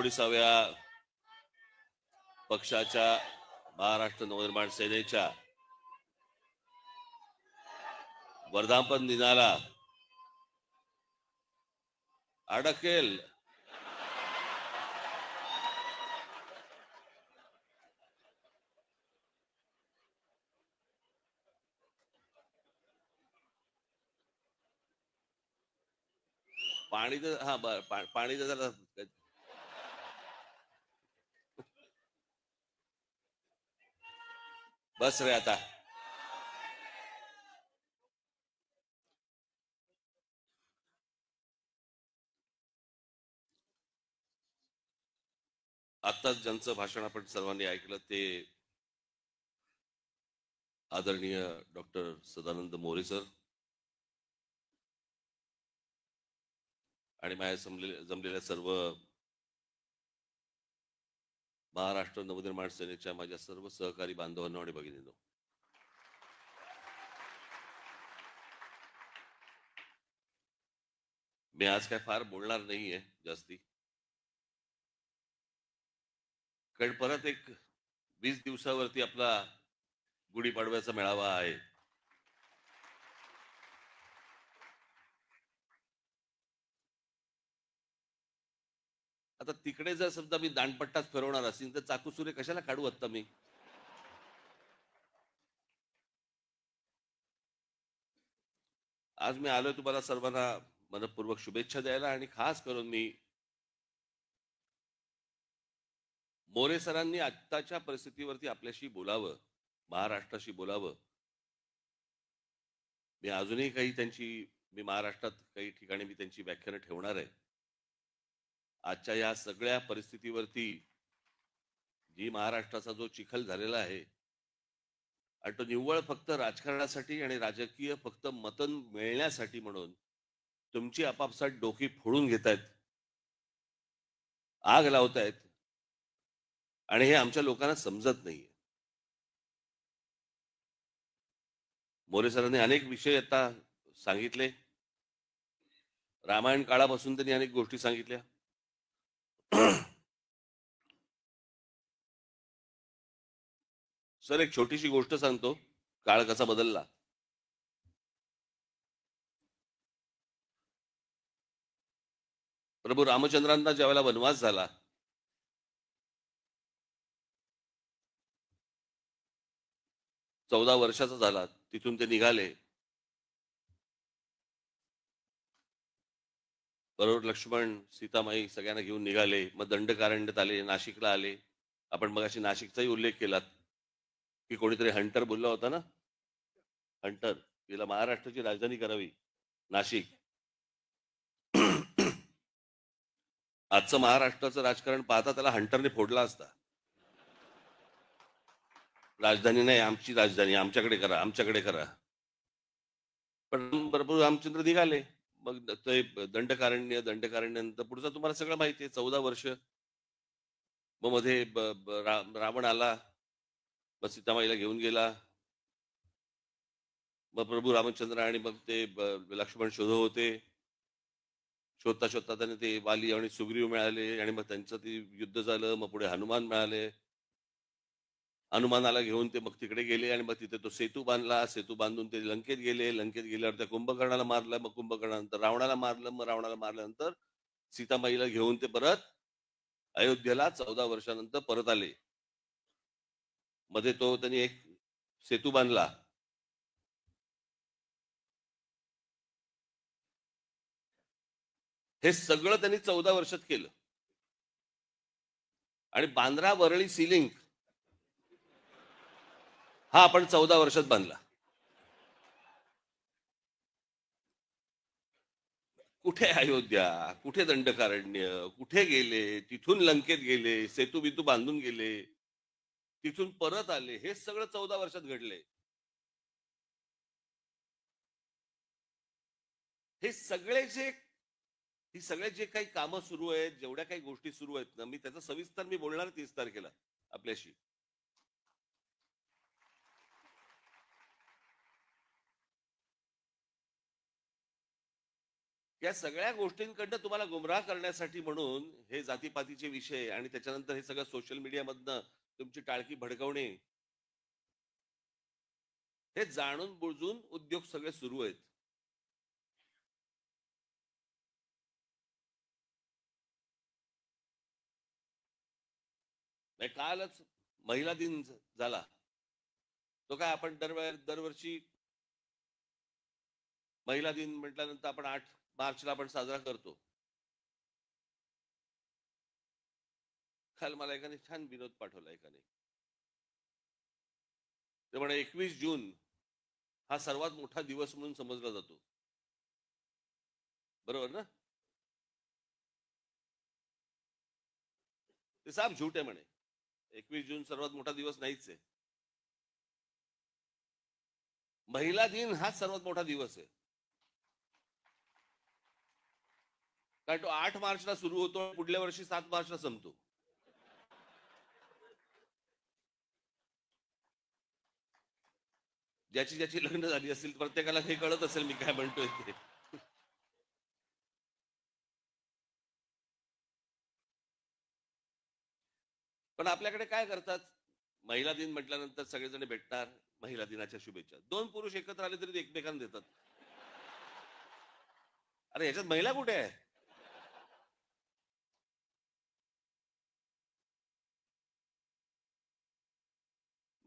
39व्या पक्षाच्या महाराष्ट्र नवनिर्माण सेनेच्या वर्धापन दिनाला अडकेल पाणी तर पाणी तर जरा बस रे आता. आत्ताच ज्यांचं भाषण आपण सर्वांनी ऐकलं ते आदरणीय डॉक्टर सदानंद मोरे सर आणि माझ्या जमलेल्या सर्व महाराष्ट्र नवनिर्माण सेनेच्या माझ्या सर्व सहकारी बांधवांनो आणि भगिनींनो, मी आज काय फार बोलणार नाहीये जास्ती, कारण परत एक 20 दिवसावरती आपला गुढीपाडव्याचा मेळावा आहे. आता तिकडे जर समजा मी दांडपट्टाच फिरवणार असेल तर चाकूसुरे कशाला काढू आता मी. आज मी आलोय तुम्हाला सर्वांना मनपूर्वक शुभेच्छा द्यायला आणि खास करून मी मोरे सरांनी आत्ताच्या परिस्थितीवरती आपल्याशी बोलावं, महाराष्ट्राशी बोलावं. मी अजूनही मी महाराष्ट्रात काही ठिकाणी मी त्यांची व्याख्यानं ठेवणार आहे. आजच्या या सगळ्या परिस्थितीवरती जी महाराष्ट्राचा जो चिखल झालेला आहे आणि तो निव्वळ फक्त राजकारणासाठी आणि राजकीय फक्त मतन मिळण्यासाठी म्हणून तुमची आपापसात डोकी फोडून घेतायत, आग लावतायत आणि हे आमच्या लोकांना समजत नाहीये. मोरे सरांनी अनेक विषय आता सांगितले. रामायण काळापासून त्यांनी अनेक गोष्टी सांगितल्या. सर एक छोटीशी गोष्ट सांगतो, काळ कसा बदलला. प्रभू रामचंद्रांना ज्यावेळेला वनवास झाला, चौदा वर्षाचा झाला, तिथून ते निघाले. बरोबर लक्ष्मण सीतामाई सगळ्यांना घेऊन निघाले. मग दंडकारण्यात आले, नाशिकला आले. आपण मगाशी नाशिकचाही उल्लेख केलात की कोणीतरी हंटर बोलला होता ना, हंटर, तिला महाराष्ट्राची राजधानी करावी नाशिक. आजचं महाराष्ट्राचं राजकारण पाहता त्याला हंटरने फोडला असता. राजधानी नाही, आमची राजधानी, आमच्याकडे करा, आमच्याकडे करा. पण प्रभू रामचंद्र निघाले. मग ते दंडकारण्यानंतर पुढचं तुम्हाला सगळं माहिती आहे. 14 वर्ष. मग मध्ये रावण आला, मग सीतामाईला घेऊन गेला. मग प्रभू रामचंद्र आणि मग ते लक्ष्मण शोधत होते. शोधता शोधता त्याने ते वाली आणि सुग्रीव मिळाले आणि मग त्यांचं ते युद्ध झालं. मग पुढे हनुमान मिळाले. हनुमानाला घेऊन ते मग तिकडे गेले आणि मग तिथे तो सेतू बांधला. सेतू बांधून ते लंकेत गेले. लंकेत गेल्यावर त्या कुंभकर्णाला मारलं. मग कुंभकर्णानंतर रावणाला मारलं. मग रावणाला मारल्यानंतर सीतामाईला घेऊन ते परत अयोध्येला 14 वर्षानंतर परत आले. मध्ये तो त्यांनी एक सेतू बांधला. हे सगळं त्यांनी 14 वर्षात केलं. आणि बांद्रा वरळी सीलिंग हा आपण 14 वर्षात बांधला. कुठे अयोध्या, कुठे दंडकारण्य, कुठे गेले, तिथून लंकेत गेले, सेतू बितू बांधून गेले, तिथून परत आले. हे सगळं 14 वर्षात घडले. हे सगळे जे काही कामं सुरू आहेत, जेवढ्या काही गोष्टी सुरू आहेत ना, मी त्याचा सविस्तर मी बोलणार 30 तारखेला आपल्याशी. या सगळ्या गोष्टींकडनं तुम्हाला गुमराह करण्यासाठी म्हणून हे जातीपातीचे विषय आणि त्याच्यानंतर हे सगळं सोशल मीडियामधनं तुमची टाळकी भडकवणे, हे जाणून बुजून उद्योग सगळे सुरू आहेत. म्हणजे कालच महिला दिन झाला. तो काय आपण दरवर्षी महिला दिन म्हटल्यानंतर आपण 8 मार्चला आपण साजरा करतो. काल मला एकाने छान विनोद पाठवला एकाने. ते म्हणे 21 जून हा सर्वात मोठा दिवस म्हणून समजला जातो. बरोबर ना? ते साफ झूट आहे म्हणे. 21 जून सर्वात मोठा दिवस नाहीच आहे. महिला दिन हाच सर्वात मोठा दिवस आहे. कारण तो 8 मार्चला सुरू होतो, पुढल्या वर्षी 7 मार्चला संपतो. ज्याची ज्याची लग्न झाली असतील प्रत्येकाला हे कळत असेल मी काय म्हणतोय ते. पण आपल्याकडे काय करतात, महिला दिन म्हटल्यानंतर सगळेजण भेटणार, महिला दिनाच्या शुभेच्छा. 2 पुरुष एकत्र आले तरी ते एकमेकांना देतात. अरे ह्याच्यात महिला कुठे आहे?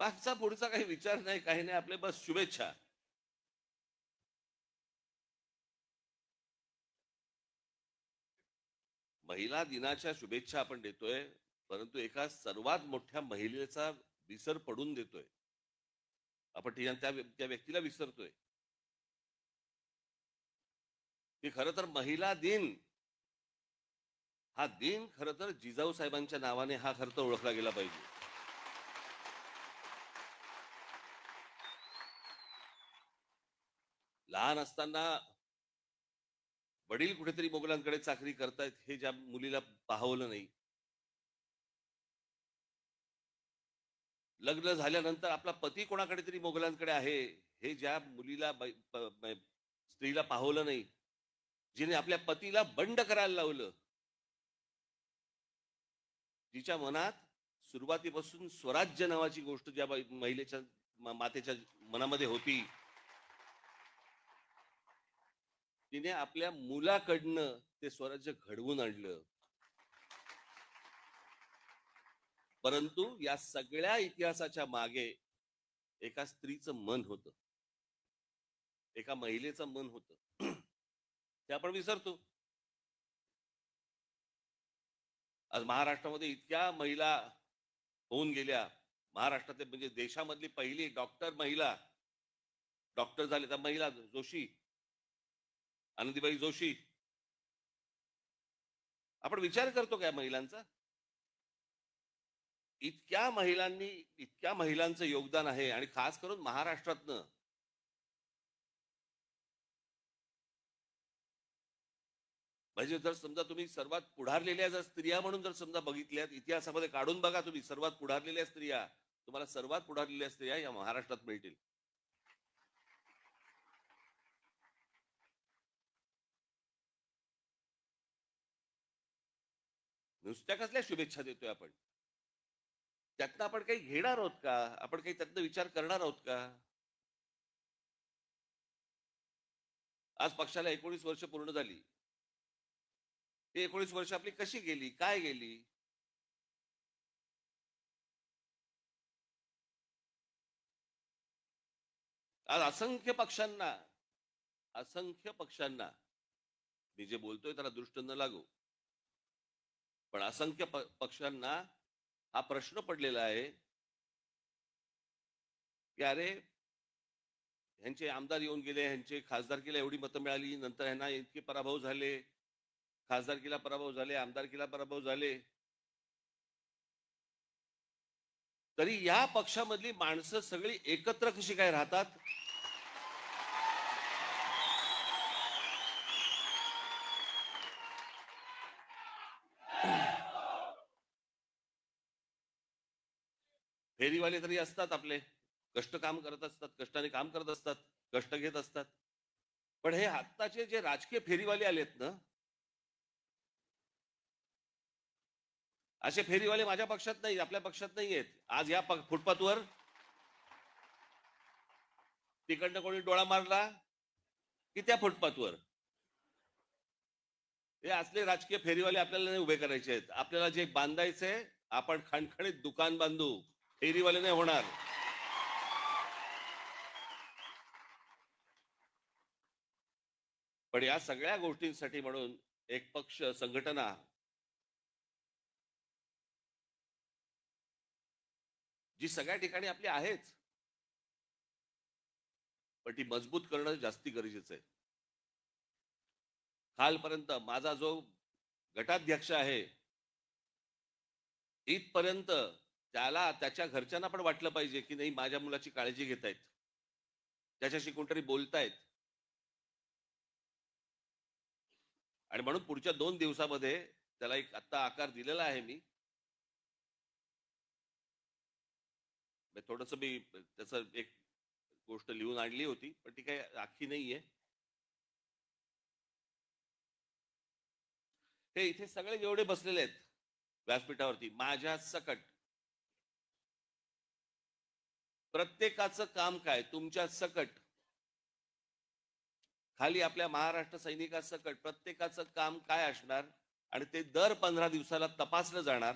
मागचा पुढचा काही विचार नाही, काही नाही, आपले बस शुभेच्छा. महिला दिनाच्या शुभेच्छा आपण देतोय, परंतु एका सर्वात मोठ्या महिलेचा विसर पडून देतोय आपण. त्या व्यक्तीला विसरतोय की खरं तर महिला दिन हा दिन खरं तर जिजाऊ साहेबांच्या नावाने हा खरं तर ओळखला गेला पाहिजे. लहान असताना वडील कुठेतरी मोगलांकडे चाकरी करतायत हे ज्या मुलीला पाहवलं नाही, लग्न झाल्यानंतर आपला पती कोणाकडे तरी मोगलांकडे आहे हे ज्या मुलीला स्त्रीला पाहवलं नाही, जिने आपल्या पतीला बंड करायला लावलं, जिच्या मनात सुरुवातीपासून स्वराज्य नावाची गोष्ट ज्या महिलेच्या मातेच्या मनामध्ये होती, तिने आपल्या मुलाकडनं ते स्वराज्य घडवून आणलं. परंतु या सगळ्या इतिहासाच्या मागे एका स्त्रीचं मन होतं, एका महिलेचं मन होतं. ते आपण विसरतो. आज महाराष्ट्रामध्ये इतक्या महिला होऊन गेल्या. महाराष्ट्रातले म्हणजे देशामधली पहिली डॉक्टर महिला डॉक्टर झाले त्या महिला जोशी, आनंदीबाई जोशी. आपण विचार करतो काय महिलांचा? इतक्या महिलांचं योगदान आहे आणि खास करून महाराष्ट्रातनं. म्हणजे जर समजा तुम्ही सर्वात पुढारलेल्या जर स्त्रिया म्हणून जर समजा बघितल्यात इतिहासामध्ये काढून बघा तुम्ही, सर्वात पुढारलेल्या स्त्रिया, तुम्हाला सर्वात पुढारलेल्या स्त्रिया या महाराष्ट्रात मिळतील. नुसत्या कसल्या शुभेच्छा देतोय आपण? त्यातनं आपण काही घेणार आहोत का? आपण काही त्यातनं विचार करणार आहोत का? आज पक्षाला 19 वर्ष पूर्ण झाली. ते 19 वर्ष आपली कशी गेली, काय गेली? आज असंख्य पक्षांना मी जे बोलतोय त्याला दृष्ट न लागू, पण असंख्य पक्षांना हा प्रश्न पडलेला आहे की अरे ह्यांचे आमदार येऊन गेले, ह्यांचे खासदारकीला एवढी मतं मिळाली, नंतर ह्यांना इतके पराभव झाले, खासदारकीला पराभव झाले, आमदारकीला पराभव झाले, तरी या पक्षामधली माणसं सगळी एकत्र कशी काय राहतात? फेरीवाले तरी असतात आपले, कष्ट काम करत असतात, कष्टाने काम करत असतात, कष्ट घेत असतात. पण हे आत्ताचे जे राजकीय फेरीवाले आलेत ना, असे फेरीवाले माझ्या पक्षात नाही, आपल्या पक्षात नाही आहेत. आज या फुटपाथवर तिकडनं कोणी डोळा मारला की त्या फुटपाथवर. हे असले राजकीय फेरीवाले आपल्याला नाही उभे करायचे आहेत. आपल्याला जे बांधायचंय, आपण खणखणीत दुकान बांधू, फेरीवाले नाही होणार. पण या सगळ्या गोष्टींसाठी म्हणून एक पक्ष, संघटना जी सगळ्या ठिकाणी आपली आहेच, पण ती मजबूत करणं जास्ती गरजेचं आहे. कालपर्यंत माझा जो गटाध्यक्ष आहे, इथपर्यंत त्याला त्याच्या घरच्यांना पण वाटलं पाहिजे की नाही, माझ्या मुलाची काळजी घेतायत, त्याच्याशी कोणतरी बोलतायत. आणि म्हणून पुढच्या 2 दिवसामध्ये त्याला एक आत्ता आकार दिलेला आहे मी. थोडस मी त्याचं एक गोष्ट लिहून आणली होती, पण ती काही आखी नाहीये. हे इथे सगळे जेवढे बसलेले आहेत व्यासपीठावरती, माझ्या सकट प्रत्येकाचं काम काय, तुमच्या सकट खाली आपल्या महाराष्ट्र सैनिकासकट प्रत्येकाचं काम काय असणार, आणि ते दर 15 दिवसाला तपासलं जाणार.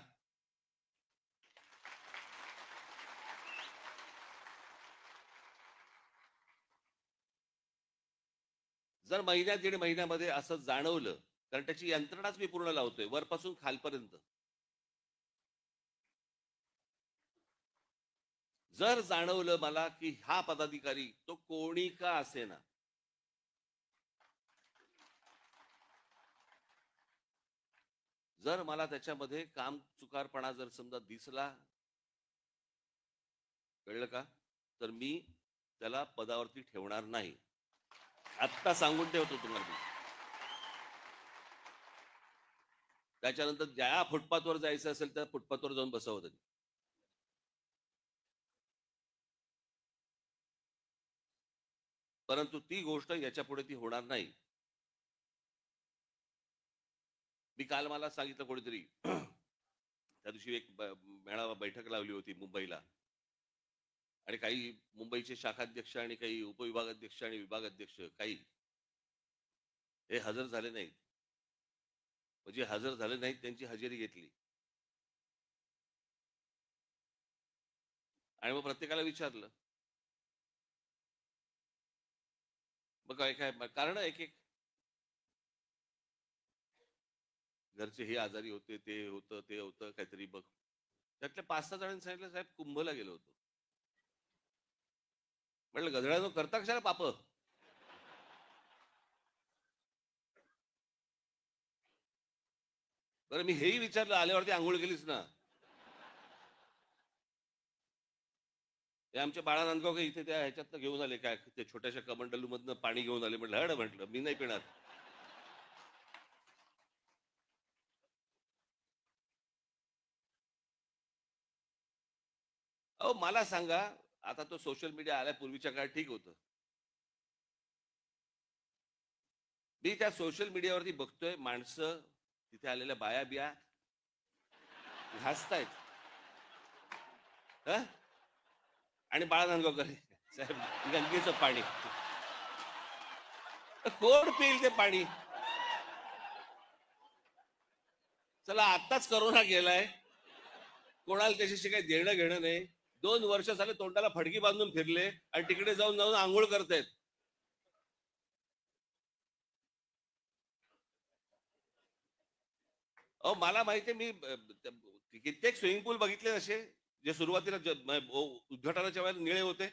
जर महिन्या 1.5 महिन्यामध्ये असं जाणवलं, कारण त्याची यंत्रणाच मी पूर्ण लावतोय वरपासून खालपर्यंत. जर जाणवलं मला की हा पदाधिकारी, तो कोणी का असेना, जर मला त्याच्यामध्ये काम चुकारपणा जर समजा दिसला, कळलं का, तर मी त्याला पदावरती ठेवणार नाही. आत्ता सांगून ठेवतो तुम्हाला मी. त्याच्यानंतर ज्या फुटपाथवर जायचं असेल त्या फुटपाथवर जाऊन बसवत त्यांनी. परंतु ती गोष्ट याच्या पुढे ती होणार नाही. मी काल मला सांगितलं कोणीतरी त्या दिवशी एक मेळावा बैठक लावली होती मुंबईला, आणि काही मुंबईचे शाखाध्यक्ष आणि काही उपविभागाध्यक्ष आणि विभागाध्यक्ष काही हे हजर झाले नाहीत. म्हणजे हजर झाले नाहीत, त्यांची हजेरी घेतली. आणि मग प्रत्येकाला विचारलं, मग काय काय कारण एक एक घरचे हे आजारी होते, ते होतं, ते होतं काहीतरी बघ. त्यातल्या 5-6 जणांनी सांगितलं, साहेब कुंभला गेलो होतो. म्हटलं गधड्यानं करता कशाला पाप. बरं मी हेही विचारलं, आल्यावरती आंघोळ केलीच ना. ते आमच्या बाळा नांदगावकर इथे त्या ह्याच्यातनं घेऊन आले, काय ते छोट्याशा कमंडलू मधनं पाणी घेऊन आले. म्हटलं हड, म्हटलं मी नाही पिणार. अहो मला सांगा, आता तो सोशल मीडिया आल्या, पूर्वीच्या काळात ठीक होतं. मी त्या सोशल मीडियावरती बघतोय, माणसं तिथे आलेल्या बाया बिया हसतायत. हं? आणि बाळा नांदगावकर साहेब गंगेचं पाणी, कोण पिईल ते पाणी. चला आत्ताच करोना गेलाय, कोणाला त्याच्याशी काही देणं घेणं नाही. 2 वर्ष झाले तोंडाला फडकी बांधून फिरले आणि तिकडे जाऊन जाऊन आंघोळ करतायत. अहो मला माहितीये, मी कित्येक स्विमिंग पूल बघितले असे, जे सुरुवातीला उद्घाटनाच्या वेळेला निळे होते,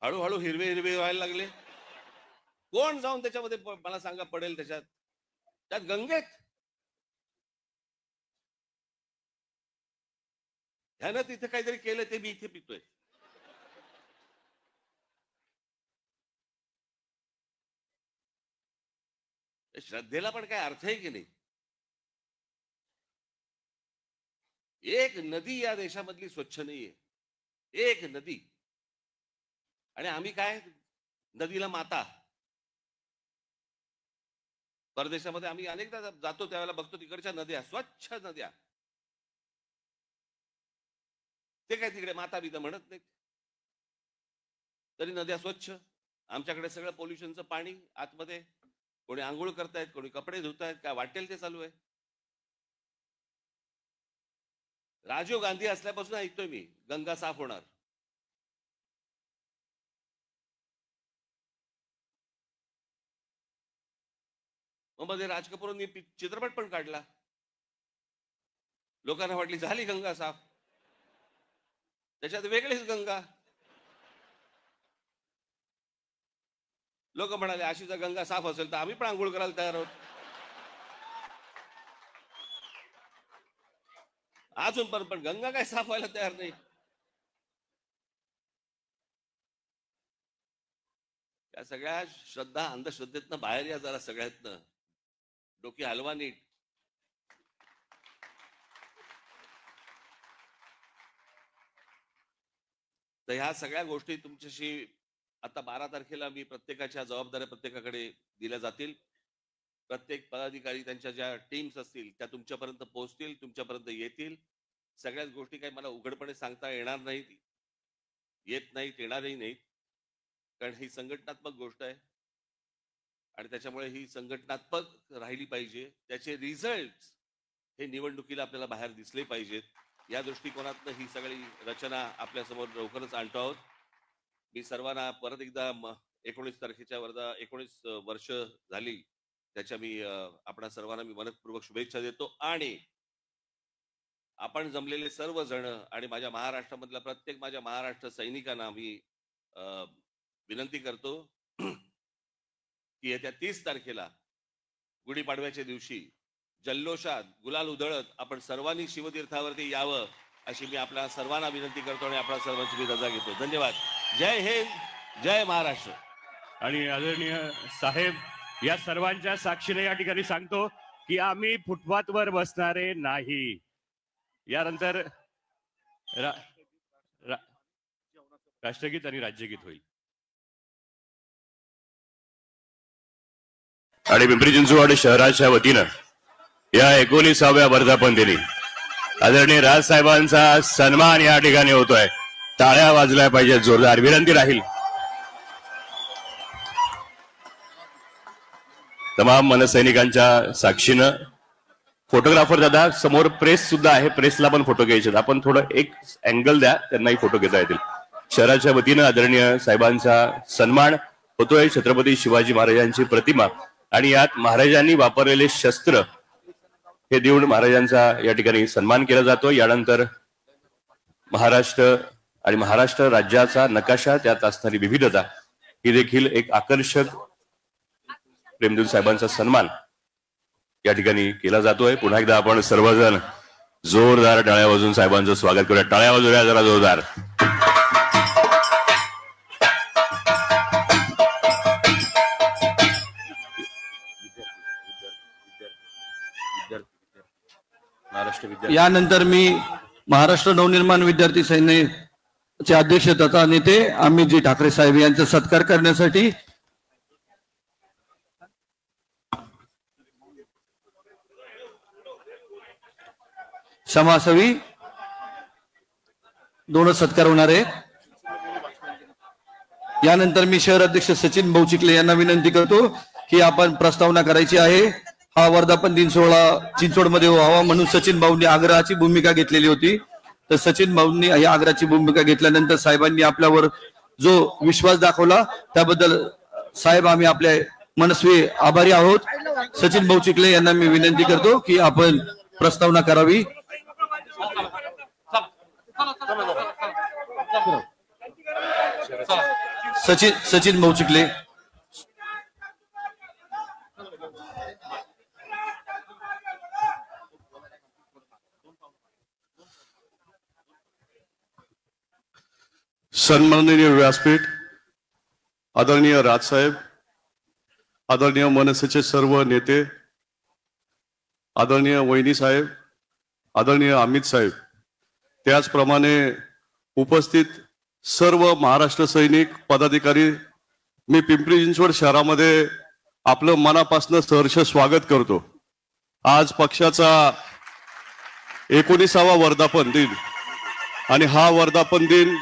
हळूहळू हिरवे हिरवे व्हायला लागले. कोण जाऊन त्याच्यामध्ये मला सांगा पडेल त्याच्यात, त्यात गंगेत. ह्यानं तिथे काहीतरी केलं, ते मी इथे पितोय. श्रद्धेला पण काय अर्थ आहे की नाही. एक नदी या देशामधली स्वच्छ नाहीये, एक नदी. आणि आम्ही काय नदीला माता. परदेशामध्ये आम्ही अनेकदा जातो त्यावेळेला बघतो तिकडच्या नद्या स्वच्छ नद्या, ते काय तिकडे माता बिता म्हणत नाहीत, तरी नद्या स्वच्छ. आमच्याकडे सगळं पोल्युशनचं पाणी आतमध्ये, कोणी आंघोळ करतायत, कोणी कपडे धुतायत, काय वाटेल ते चालू आहे. राजीव गांधी असल्यापासून ऐकतोय मी गंगा साफ होणार. मग मध्ये राज कपूरनी चित्रपट पण काढला, लोकांना वाटली झाली गंगा साफ, त्याच्यात वेगळीच गंगा. लोक म्हणाले अशी जर गंगा साफ असेल तर आम्ही पण आंघोळ करायला तयार आहोत. अजून पण गंगा काय साफ व्हायला तयार नाही. या सगळ्या श्रद्धा अंधश्रद्धेतनं बाहेर या जरा, सगळ्यातनं डोकी हलवा नीट. तर ह्या सगळ्या गोष्टी तुमच्याशी आता 12 तारखेला मी प्रत्येकाच्या जबाबदाऱ्या प्रत्येकाकडे दिल्या जातील. प्रत्येक पदाधिकारी त्यांच्या ज्या टीम्स असतील त्या तुमच्यापर्यंत पोहोचतील, तुमच्यापर्यंत येतील. सगळ्याच गोष्टी काही मला उघडपणे सांगता येणार नाहीत, येत नाहीत, येणारही नाहीत, कारण ही संघटनात्मक गोष्ट आहे आणि त्याच्यामुळे ही संघटनात्मक राहिली पाहिजे. त्याचे रिझल्ट हे निवडणुकीला आपल्याला बाहेर दिसले पाहिजेत. या दृष्टिकोनातनं ही सगळी रचना आपल्यासमोर लवकरच आणतो आहोत. मी सर्वांना परत एकदा 19 तारखेच्या 19 वर्ष झाली त्याच्या मी आपणा सर्वांना मी मनपूर्वक शुभेच्छा देतो. आणि आपण जमलेले सर्व जण आणि माझ्या महाराष्ट्रामधल्या प्रत्येक माझ्या महाराष्ट्र सैनिकांना मी विनंती करतो की येत्या 30 तारखेला गुढीपाडव्याच्या दिवशी जल्लोषात गुलाल उधळत आपण सर्वांनी शिवतीर्थावरती यावं अशी मी आपल्या सर्वांना विनंती करतो आणि आपल्या सर्वांची मी रजा घेतो. धन्यवाद. जय हिंद, जय महाराष्ट्र. आणि आदरणीय साहेब, या सर्वांच्या साक्षीने या ठिकाणी सांगतो की आम्ही फुटपाथवर बसणारे नाही. यानंतर राष्ट्रगीत आणि राज्यगीत होईल. आणि पिंपरी चिंचवड शहराच्या वतीनं या 19व्या वर्धापन दिनी आदरणीय राजसाहेबांचा सन्मान या ठिकाणी होतोय. टाळ्या वाजल्या पाहिजेत जोरदार. विनंती राहील तमाम मनसैनिकांच्या साक्षीनं. फोटोग्राफर दादा समोर प्रेस सुद्धा आहे, प्रेसला पण फोटो घ्यायचे. आपण थोडं एक अँगल द्या, त्यांनाही फोटो घेता येतील. शहराच्या वतीनं आदरणीय साहेबांचा सन्मान होतोय. छत्रपती शिवाजी महाराजांची प्रतिमा आणि यात महाराजांनी वापरलेले शस्त्र हे देऊन महाराजांचा या ठिकाणी सन्मान केला जातो. यानंतर महाराष्ट्र आणि महाराष्ट्र राज्याचा नकाशा, त्यात असणारी विविधता ही देखील एक आकर्षक प्रेमदेव साहेबांचा सन्मान या ठिकाणी केला जातोय. पुन्हा एकदा आपण सर्वजण जोरदार टाळ्या वाजवून साहेबांचं स्वागत करूया. टाळ्या वाजवूया जरा जोरदार. यानंतर मी महाराष्ट्र नवनिर्माण विद्यार्थी सेनेचे अध्यक्ष तथा नेते अमितजी ठाकरे साहेब यांचा सत्कार करण्यासाठी समासवी दोन सत्कार होणार आहेत. यानंतर मी शहर अध्यक्ष सचिन भाऊ चिखले यांना विनंती करतो की आपण प्रस्तावना करायची आहे. हा वर्धापन दिन सोहळा चिंचवडमध्ये व्हावा म्हणून सचिन भाऊंनी आग्रहाची भूमिका घेतलेली होती. तर सचिन भाऊंनी या आग्रहाची भूमिका घेतल्यानंतर साहेबांनी आपल्यावर जो विश्वास दाखवला त्याबद्दल साहेब आम्ही आपले मनस्वी आभारी आहोत. सचिन भाऊ चिखले यांना मी विनंती करतो की आपण प्रस्तावना करावी. सचिन भाऊ चिखले. सन्माननीय व्यासपीठ, आदरणीय राजसाहेब, आदरणीय मनसेचे सर्व नेते, आदरणीय वहिनी साहेब, आदरणीय अमित साहेब, त्याचप्रमाणे उपस्थित सर्व महाराष्ट्र सैनिक पदाधिकारी, मी पिंपरी चिंचवड शहरामध्ये आपलं मनापासून सहर्ष स्वागत करतो. आज पक्षाचा 19वा वर्धापन दिन आणि हा वर्धापन दिन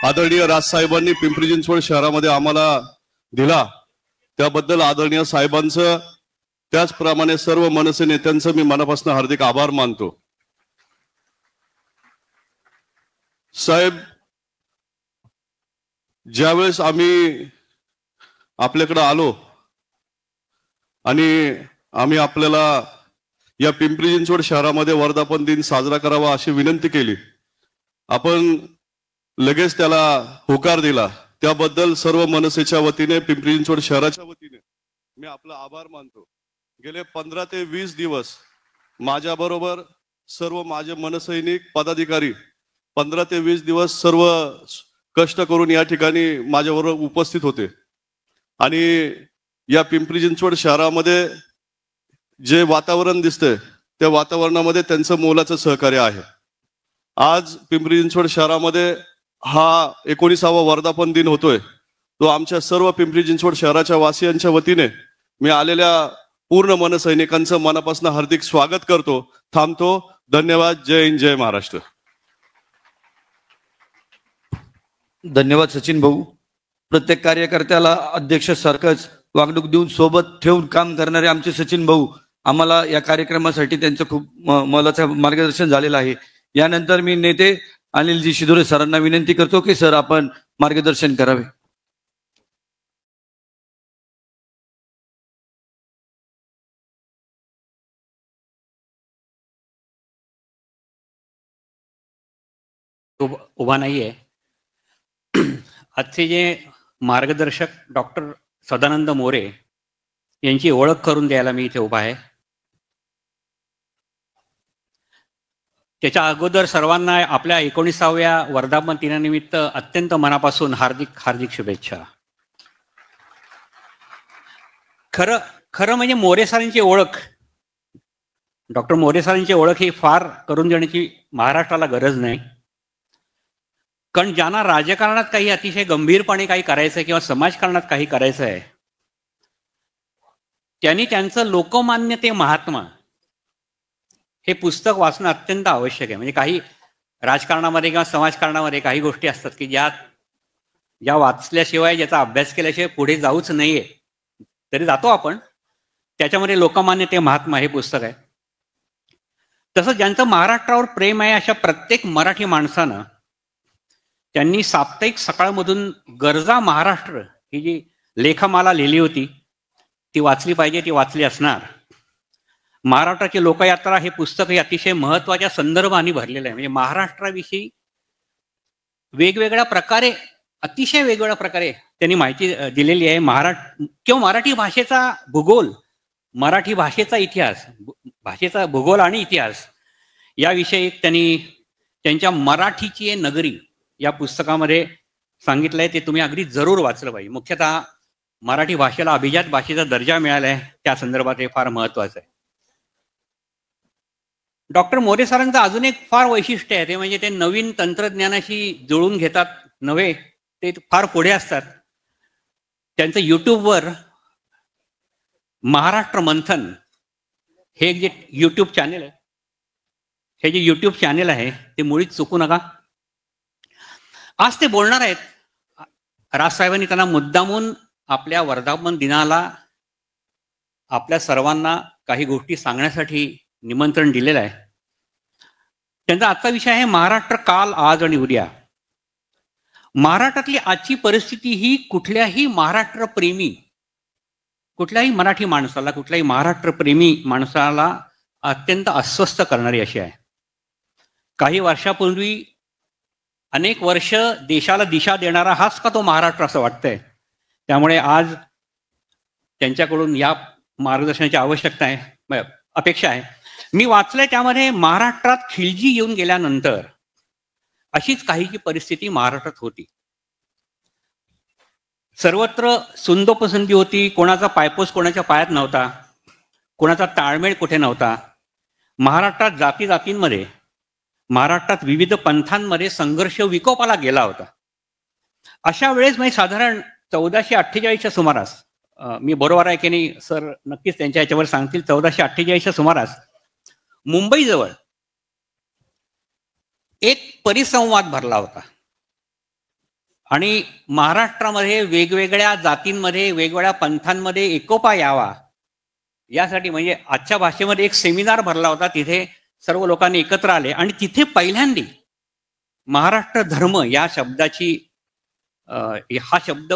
आदरणीय राजसाहेबांनी पिंपरी चिंचवड शहरामध्ये आम्हाला दिला, त्याबद्दल आदरणीय साहेबांचं त्याचप्रमाणे सर्व मनसे नेत्यांचं मी मनापासून हार्दिक आभार मानतो. साहेब, ज्यावेळेस आम्ही आपल्याकडे आलो आणि आम्ही आपल्याला या पिंपरी चिंचवड शहरामध्ये वर्धापन दिन साजरा करावा अशी विनंती केली, आपण लगेच त्याला होकार दिला. त्याबद्दल सर्व मनसेच्या वतीने, पिंपरी चिंचवड शहराच्या वतीने मी आपला आभार मानतो. गेले 15 ते 20 दिवस माझ्याबरोबर सर्व माझे मनसैनिक पदाधिकारी 15 ते 20 दिवस सर्व कष्ट करून या ठिकाणी माझ्याबरोबर उपस्थित होते आणि या पिंपरी चिंचवड शहरामध्ये जे वातावरण दिसतंय त्या वातावरणामध्ये त्यांचं मोलाचं सहकार्य आहे. आज पिंपरी चिंचवड शहरामध्ये हा 19वा वर्धापन दिन होतोय, तो आमच्या सर्व पिंपरी चिंचवड शहराच्या वासियांच्या वतीने मी आलेल्या पूर्ण मनसैनिकांचं मनापासून हार्दिक स्वागत करतो. थांबतो. धन्यवाद. जय हिंद, जय महाराष्ट्र. धन्यवाद सचिन भाऊ. प्रत्येक कार्यकर्त्याला अध्यक्ष सारखंच वागणूक देऊन सोबत ठेवून काम करणारे आमचे सचिन भाऊ, आम्हाला या कार्यक्रमासाठी त्यांचं खूप मोलाचं मार्गदर्शन झालेलं आहे. यानंतर मी नेते अनिलजी शिदोरे सरांना विनंती करतो की सर आपण मार्गदर्शन करावे. उभा नाहीये. आजचे जे मार्गदर्शक डॉक्टर सदानंद मोरे यांची ओळख करून द्यायला मी इथे उभा आहे. त्याच्या अगोदर सर्वांना आपल्या 19व्या वर्धापन दिनानिमित्त अत्यंत मनापासून हार्दिक हार्दिक शुभेच्छा. खरं म्हणजे मोरे सरांची ओळख, डॉक्टर मोरे सरांची ओळख ही फार करून देण्याची महाराष्ट्राला गरज नाही. कारण ज्यांना राजकारणात काही अतिशय गंभीरपणे काही करायचं आहे किंवा समाजकारणात काही करायचं आहे, त्यांनी त्यांचं लोकमान्य ते महात्मा हे पुस्तक वाचणं अत्यंत आवश्यक आहे. म्हणजे काही राजकारणामध्ये किंवा समाजकारणामध्ये काही गोष्टी असतात की ज्या वाचल्याशिवाय, ज्याचा अभ्यास केल्याशिवाय पुढे जाऊच नाहीये, तरी जातो आपण. त्याच्यामध्ये लोकमान्य ते महात्मा हे पुस्तक आहे. तसं ज्यांचं महाराष्ट्रावर प्रेम आहे अशा प्रत्येक मराठी माणसानं त्यांनी साप्ताहिक सकाळमधून गरजा महाराष्ट्र ही जी लेखमाला लिहिली होती ती वाचली पाहिजे, ती वाचली असणार. महाराष्ट्राची लोकयात्रा हे पुस्तक हे अतिशय महत्वाच्या संदर्भाने भरलेलं आहे. म्हणजे महाराष्ट्राविषयी वेगवेगळ्या प्रकारे, अतिशय वेगवेगळ्या प्रकारे त्यांनी माहिती दिलेली आहे. किंवा मराठी भाषेचा भूगोल, मराठी भाषेचा इतिहास, भाषेचा भूगोल आणि इतिहास याविषयी त्यांनी त्यांच्या मराठीची नगरी या पुस्तकामध्ये सांगितलंय. ते तुम्ही अगदी जरूर वाचलं पाहिजे. मुख्यतः मराठी भाषेला अभिजात भाषेचा दर्जा मिळाला आहे त्या संदर्भात हे फार महत्वाचं आहे. डॉक्टर मोरे सरांचं अजून एक फार वैशिष्ट्य आहे, ते म्हणजे ते नवीन तंत्रज्ञानाशी जुळून घेतात नव्हे, ते फार पुढे असतात. त्यांचं युट्यूबवर महाराष्ट्र मंथन हे जे युट्यूब चॅनेल आहे, हे जे युट्यूब चॅनेल आहे ते मुळीच चुकू नका. आज ते बोलणार आहेत. राजसाहेबांनी त्यांना मुद्दामून आपल्या वर्धापन दिनाला आपल्या सर्वांना काही गोष्टी सांगण्यासाठी निमंत्रण दिलेलं आहे. त्यांचा आजचा विषय आहे महाराष्ट्र काल, आज आणि उद्या. महाराष्ट्रातली आजची परिस्थिती ही कुठल्याही महाराष्ट्रप्रेमी, कुठल्याही मराठी माणसाला, कुठल्याही महाराष्ट्रप्रेमी माणसाला अत्यंत अस्वस्थ करणारी अशी आहे. काही वर्षापूर्वी अनेक वर्ष देशाला दिशा देणारा हाच का तो महाराष्ट्र असं वाटतंय. त्यामुळे आज त्यांच्याकडून या मार्गदर्शनाची आवश्यकता आहे, अपेक्षा आहे. मी वाचलंय त्यामध्ये महाराष्ट्रात खिलजी येऊन गेल्यानंतर अशीच काहीची परिस्थिती महाराष्ट्रात होती. सर्वत्र सुंदोपसंती होती. कोणाचा पायपोस कोणाच्या पायात नव्हता, कोणाचा ताळमेळ कुठे नव्हता. महाराष्ट्रात जाती जातींमध्ये महाराष्ट्रात विविध पंथांमध्ये संघर्ष विकोपाला गेला होता. अशा वेळेस म्हणजे साधारण 1448च्या सुमारास, मी बरोबर आहे की नाही सर नक्कीच त्यांच्या याच्यावर सांगतील, 1448च्या सुमारास मुंबईजवळ एक परिसंवाद भरला होता आणि महाराष्ट्रामध्ये वेगवेगळ्या जातींमध्ये वेगवेगळ्या पंथांमध्ये एकोपा यावा यासाठी म्हणजे आजच्या भाषेमध्ये एक सेमिनार भरला होता. तिथे सर्व लोकांनी एकत्र आले आणि तिथे पहिल्यांदा महाराष्ट्र धर्म या शब्दाची हा शब्द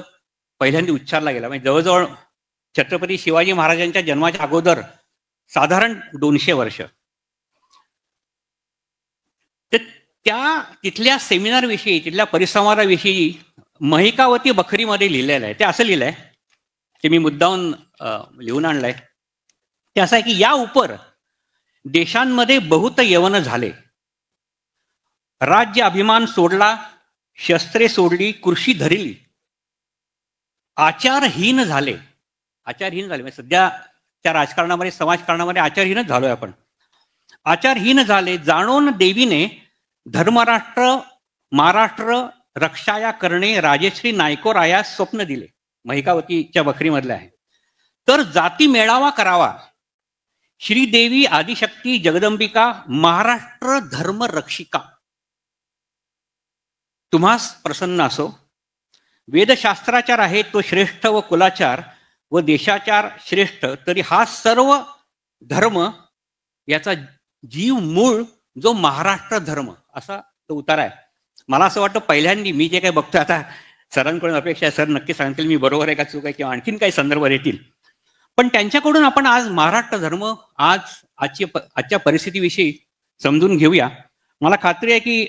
पहिल्यांदा उच्चारला गेला. म्हणजे जवळजवळ छत्रपती शिवाजी महाराजांच्या जन्माच्या अगोदर साधारण 200 वर्ष. त्या तिथल्या सेमिनार विषयी तिथल्या परिसंवादाविषयी महिकावती बखरीमध्ये लिहिलेलं आहे. ते असं लिहिलंय ते मी मुद्दाहून लिहून आणलंय. ते असं आहे की या उपर देशांमध्ये बहुत यवन झाले, राज्य अभिमान सोडला, शस्त्रे सोडली, कृषी धरली, आचारहीन झाले. आचारहीन झाले म्हणजे सध्याच्या राजकारणामध्ये समाजकारणामध्ये आचारहीनच झालोय आपण. आचारहीन झाले, जाणून देवीने धर्मराष्ट्र महाराष्ट्र रक्षाया करणे राजश्री नायकोरायास स्वप्न दिले. महिकावतीच्या बखरीमधलं आहे. तर जाती मेळावा करावा, श्रीदेवी आदिशक्ती जगदंबिका महाराष्ट्र धर्म रक्षिका तुम्हास प्रसन्न असो. वेदशास्त्राचार आहे तो श्रेष्ठ व कुलाचार व देशाचार श्रेष्ठ, तरी हा सर्व धर्म याचा जीव मूळ जो महाराष्ट्र धर्म, असा तो उतार आहे. मला असं वाटतं पहिल्यांदा मी जे काही बघतोय, आता सरांकडून अपेक्षा आहे सर नक्की सांगतील मी बरोबर आहे का चूक आहे किंवा आणखीन काही संदर्भ येतील, पण त्यांच्याकडून आपण आज महाराष्ट्र धर्म आजच्या परिस्थितीविषयी समजून घेऊया. मला खात्री आहे की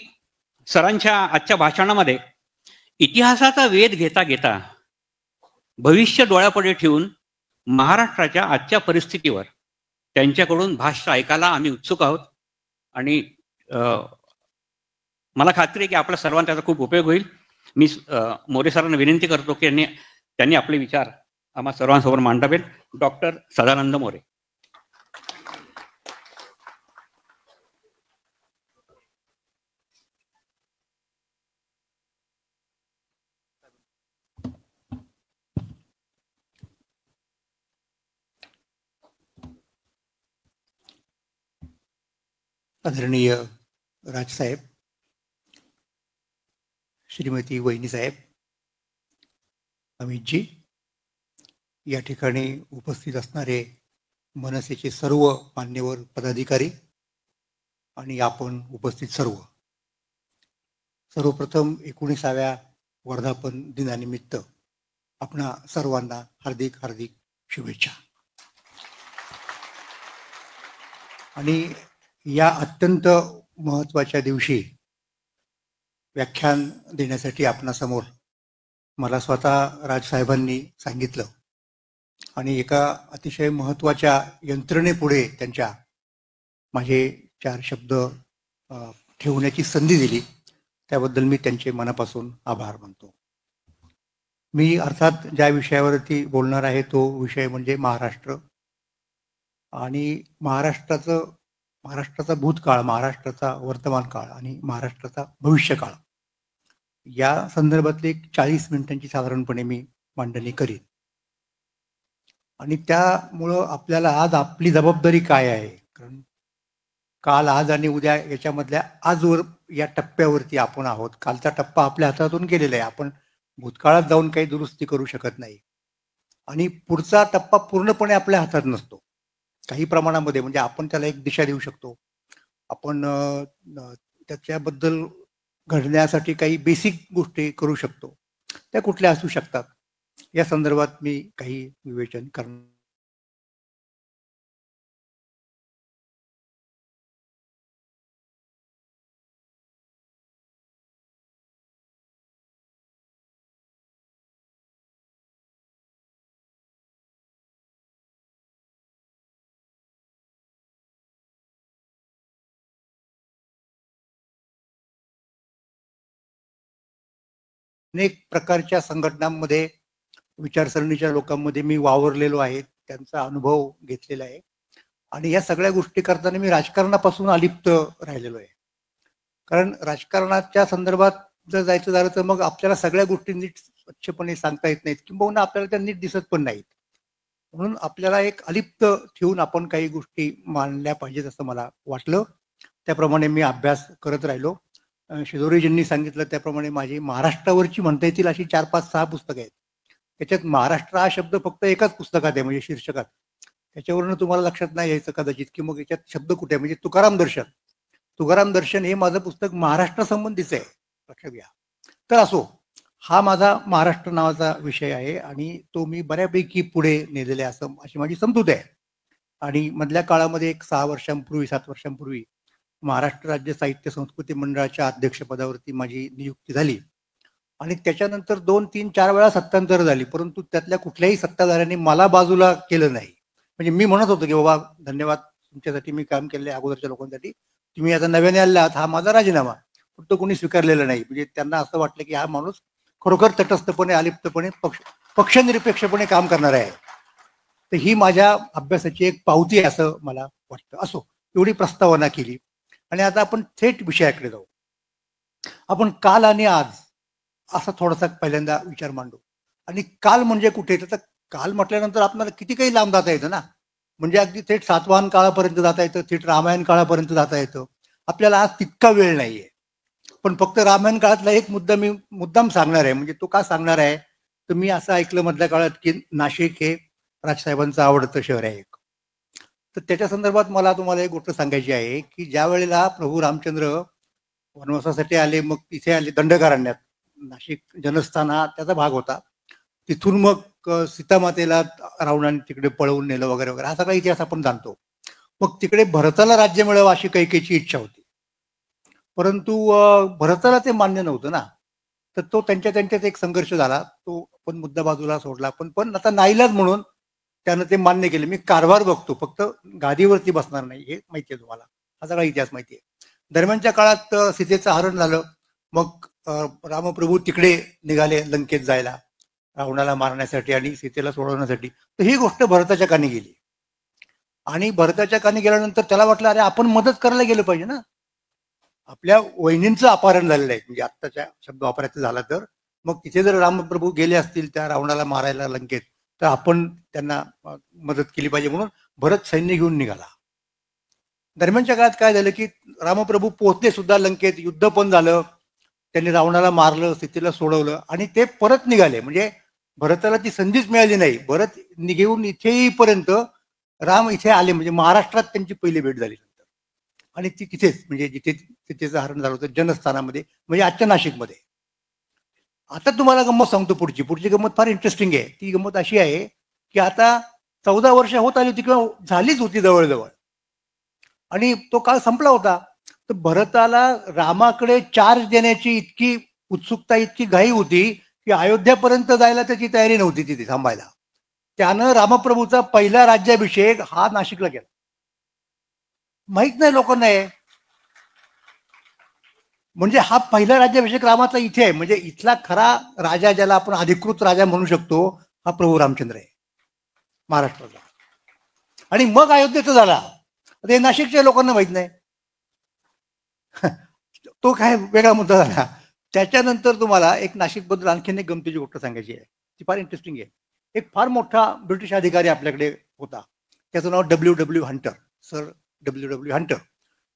सरांच्या आजच्या भाषणामध्ये इतिहासाचा वेध घेता घेता भविष्य डोळ्यापुढे ठेवून महाराष्ट्राच्या आजच्या परिस्थितीवर त्यांच्याकडून भाष्य ऐकायला आम्ही उत्सुक आहोत. आणि मला खात्री आहे की आपल्या सर्वांना त्याचा खूप उपयोग होईल. मी मोरे सरांना विनंती करतो की त्यांनी आपले विचार आम्हा सर्वांसमोर मांडावेत. डॉक्टर सदानंद मोरे. आदरणीय राजसाहेब, श्रीमती वहिनीसाहेब, अमितजी, या ठिकाणी उपस्थित असणारे मनसेचे सर्व मान्यवर पदाधिकारी आणि आपण उपस्थित सर्वप्रथम 19व्या वर्धापन दिनानिमित्त आपणा सर्वांना हार्दिक हार्दिक शुभेच्छा. आणि या अत्यंत महत्त्वाच्या दिवशी व्याख्यान देण्यासाठी आपणासमोर मला स्वतः राजसाहेबांनी सांगितलं आणि एका अतिशय महत्त्वाच्या यंत्रणेपुढे त्यांच्या माझे 4 शब्द ठेवण्याची संधी दिली, त्याबद्दल मी त्यांचे मनापासून आभार मानतो. मी अर्थात ज्या विषयावरती बोलणार आहे तो विषय म्हणजे महाराष्ट्र आणि महाराष्ट्राचा भूतकाळ, महाराष्ट्राचा वर्तमान काळ आणि महाराष्ट्राचा भविष्यकाळ या संदर्भातली 40 मिनिटांची साधारणपणे मी मांडणी करीन. आणि त्यामुळं आपल्याला आज आपली जबाबदारी काय आहे, कारण काल, आज आणि उद्या याच्यामधल्या आजवर या टप्प्यावरती आपण आहोत. कालचा टप्पा आपल्या हातातून गेलेला आहे, आपण भूतकाळात जाऊन काही दुरुस्ती करू शकत नाही आणि पुढचा टप्पा पूर्णपणे आपल्या हातात नसतो. काही प्रमाणामध्ये म्हणजे आपण त्याला एक दिशा देऊ शकतो, आपण त्याच्याबद्दल घडण्यासाठी काही बेसिक गोष्टी करू शकतो, त्या कुठल्या असू शकतात या संदर्भात मी काही विवेचन करणार. अनेक प्रकारच्या संघटनांमध्ये, विचारसरणीच्या लोकांमध्ये मी वावरलेलो आहे, त्यांचा अनुभव घेतलेला आहे आणि या सगळ्या गोष्टी करताना मी राजकारणापासून अलिप्त राहिलेलो आहे. कारण राजकारणाच्या संदर्भात जर जायचं झालं तर मग आपल्याला सगळ्या गोष्टी नीट स्वच्छपणे सांगता येत नाहीत किंबहुना आपल्याला त्या नीट दिसत पण नाहीत. म्हणून आपल्याला एक अलिप्त ठेवून आपण काही गोष्टी मांडल्या पाहिजेत असं मला वाटलं. त्याप्रमाणे मी अभ्यास करत राहिलो. शिदोरीजींनी सांगितलं त्याप्रमाणे माझी महाराष्ट्रावरची म्हणता येतील अशी 4, 5, 6 पुस्तकं आहेत. त्याच्यात महाराष्ट्र हा शब्द फक्त एकाच पुस्तकात आहे, म्हणजे शीर्षकात. त्याच्यावरून तुम्हाला लक्षात नाही यायचं कदाचित की मग याच्यात शब्द कुठे आहे. म्हणजे तुकाराम दर्शन, तुकाराम दर्शन हे माझं पुस्तक महाराष्ट्र संबंधीचं आहे, लक्षात घ्या. तर असो, हा माझा महाराष्ट्र नावाचा विषय आहे आणि तो मी बऱ्यापैकी पुढे नेलेला आहे असं अशी माझी समजूत आहे. आणि मधल्या काळामध्ये एक 6 वर्षांपूर्वी 7 वर्षांपूर्वी महाराष्ट्र राज्य साहित्य संस्कृती मंडळाच्या अध्यक्षपदावरती माझी नियुक्ती झाली आणि त्याच्यानंतर 2, 3, 4 वेळा सत्तांतर झाली, परंतु त्यातल्या कुठल्याही सत्ताधाऱ्यांनी मला बाजूला केलं नाही. म्हणजे मी म्हणत होतो की बाबा धन्यवाद, तुमच्यासाठी मी काम केले अगोदरच्या लोकांसाठी, तुम्ही आता नव्याने आले आहात, हा माझा राजीनामा. फक्त कोणी स्वीकारलेलं नाही. म्हणजे त्यांना असं वाटलं की हा माणूस खरोखर तटस्थपणे, अलिप्तपणे, पक्षनिरपेक्षपणे काम करणार आहे. तर ही माझ्या अभ्यासाची एक पावती आहे असं मला वाटतं. असो, एवढी प्रस्तावना केली आणि आता आपण थेट विषयाकडे जाऊ. आपण काल आणि आज असा थोडासा पहिल्यांदा विचार मांडू. आणि काल म्हणजे कुठे, तर काल म्हटल्यानंतर आपल्याला किती काही लांब जाता येतं ना. म्हणजे अगदी थेट सातवाहन काळापर्यंत जाता येतं, थेट रामायण काळापर्यंत जाता येतं. आपल्याला आज तितका वेळ नाहीये. पण फक्त रामायण काळातला एक मुद्दा मी मुद्दाम सांगणार आहे. म्हणजे तो का सांगणार आहे, तर मी असं ऐकलं मधल्या काळात की नाशिक हे राजसाहेबांचं आवडतं शहर आहे एक. तर त्याच्या संदर्भात मला तुम्हाला एक गोष्ट सांगायची आहे की ज्या वेळेला प्रभू रामचंद्र वनवासासाठी आले, मग तिथे आले दंडकारण्यात, नाशिक जनस्थान हा त्याचा भाग होता. तिथून मग सीतामातेला रावणाने तिकडे पळवून नेलं वगैरे वगैरे, हा सगळा इतिहास आपण जाणतो. मग तिकडे भरताला राज्य मिळावं अशी कैकेयीची इच्छा होती, परंतु भरताला ते मान्य नव्हतं ना. तर तो त्यांच्यात एक संघर्ष झाला. तो पण मुद्दा बाजूला सोडला. पण आता नाईलाज म्हणून त्यानं ते मान्य केलं. मी कारभार बघतो, फक्त गादीवरती बसणार नाही, हे माहिती आहे तुम्हाला, हा सगळा इतिहास माहिती आहे. दरम्यानच्या काळात सीतेचं हरण झालं. मग रामप्रभू तिकडे निघाले लंकेत जायला, रावणाला मारण्यासाठी आणि सीतेला सोडवण्यासाठी. तर ही गोष्ट भरताच्या कानी गेली आणि भरताच्या कानी गेल्यानंतर त्याला वाटलं अरे आपण मदत करायला गेलं पाहिजे ना. आपल्या वहिनींचं अपहरण झालेलं आहे, म्हणजे आत्ताच्या शब्द वापरायचं झाला तर. मग तिथे जर रामप्रभू गेले असतील त्या रावणाला मारायला लंकेत, तर आपण त्यांना मदत केली पाहिजे. म्हणून भरत सैन्य घेऊन निघाला. दरम्यानच्या काळात काय झालं की रामप्रभू पोहोचले सुद्धा लंकेत, युद्ध पण झालं, त्यांनी रावणाला मारलं, सीतेला सोडवलं आणि ते परत निघाले. म्हणजे भरताला ती संधीच मिळाली नाही. भरत निघून इथे येईपर्यंत राम इथे आले, म्हणजे महाराष्ट्रात त्यांची पहिली भेट झाली नंतर. आणि ती तिथेच, म्हणजे जिथे सीतेचं हरण झालं होतं जनस्थानामध्ये, म्हणजे आजच्या नाशिकमध्ये. आता तुम्हाला गंमत सांगतो, पुढची गंमत फार इंटरेस्टिंग आहे. ती गंमत अशी आहे की आता 14 वर्ष होत आली होती किंवा झालीच होती जवळजवळ, आणि तो काळ संपला होता. तर भरताला रामाकडे चार्ज देण्याची इतकी उत्सुकता, इतकी घाई होती की अयोध्यापर्यंत जायला त्याची तयारी नव्हती तिथे थांबायला. त्यानं रामप्रभूचा पहिला राज्याभिषेक हा नाशिकला केला. माहित नाही लोकांना आहे. म्हणजे हा पहिला राज्याभिषेक रामाचा इथे आहे. म्हणजे इथला खरा राजा, ज्याला आपण अधिकृत राजा म्हणू शकतो, हा प्रभू रामचंद्र आहे महाराष्ट्राचा. आणि मग अयोध्येचा झाला, ते नाशिकच्या लोकांना माहित नाही. तो काय वेगळा मुद्दा झाला. त्याच्यानंतर तुम्हाला एक नाशिकबद्दल आणखीन एक गमतीची गोष्ट सांगायची आहे, ती फार इंटरेस्टिंग आहे. एक फार मोठा ब्रिटिश अधिकारी आपल्याकडे होता, त्याचं नाव W.W. Hunter, sir W.W. Hunter.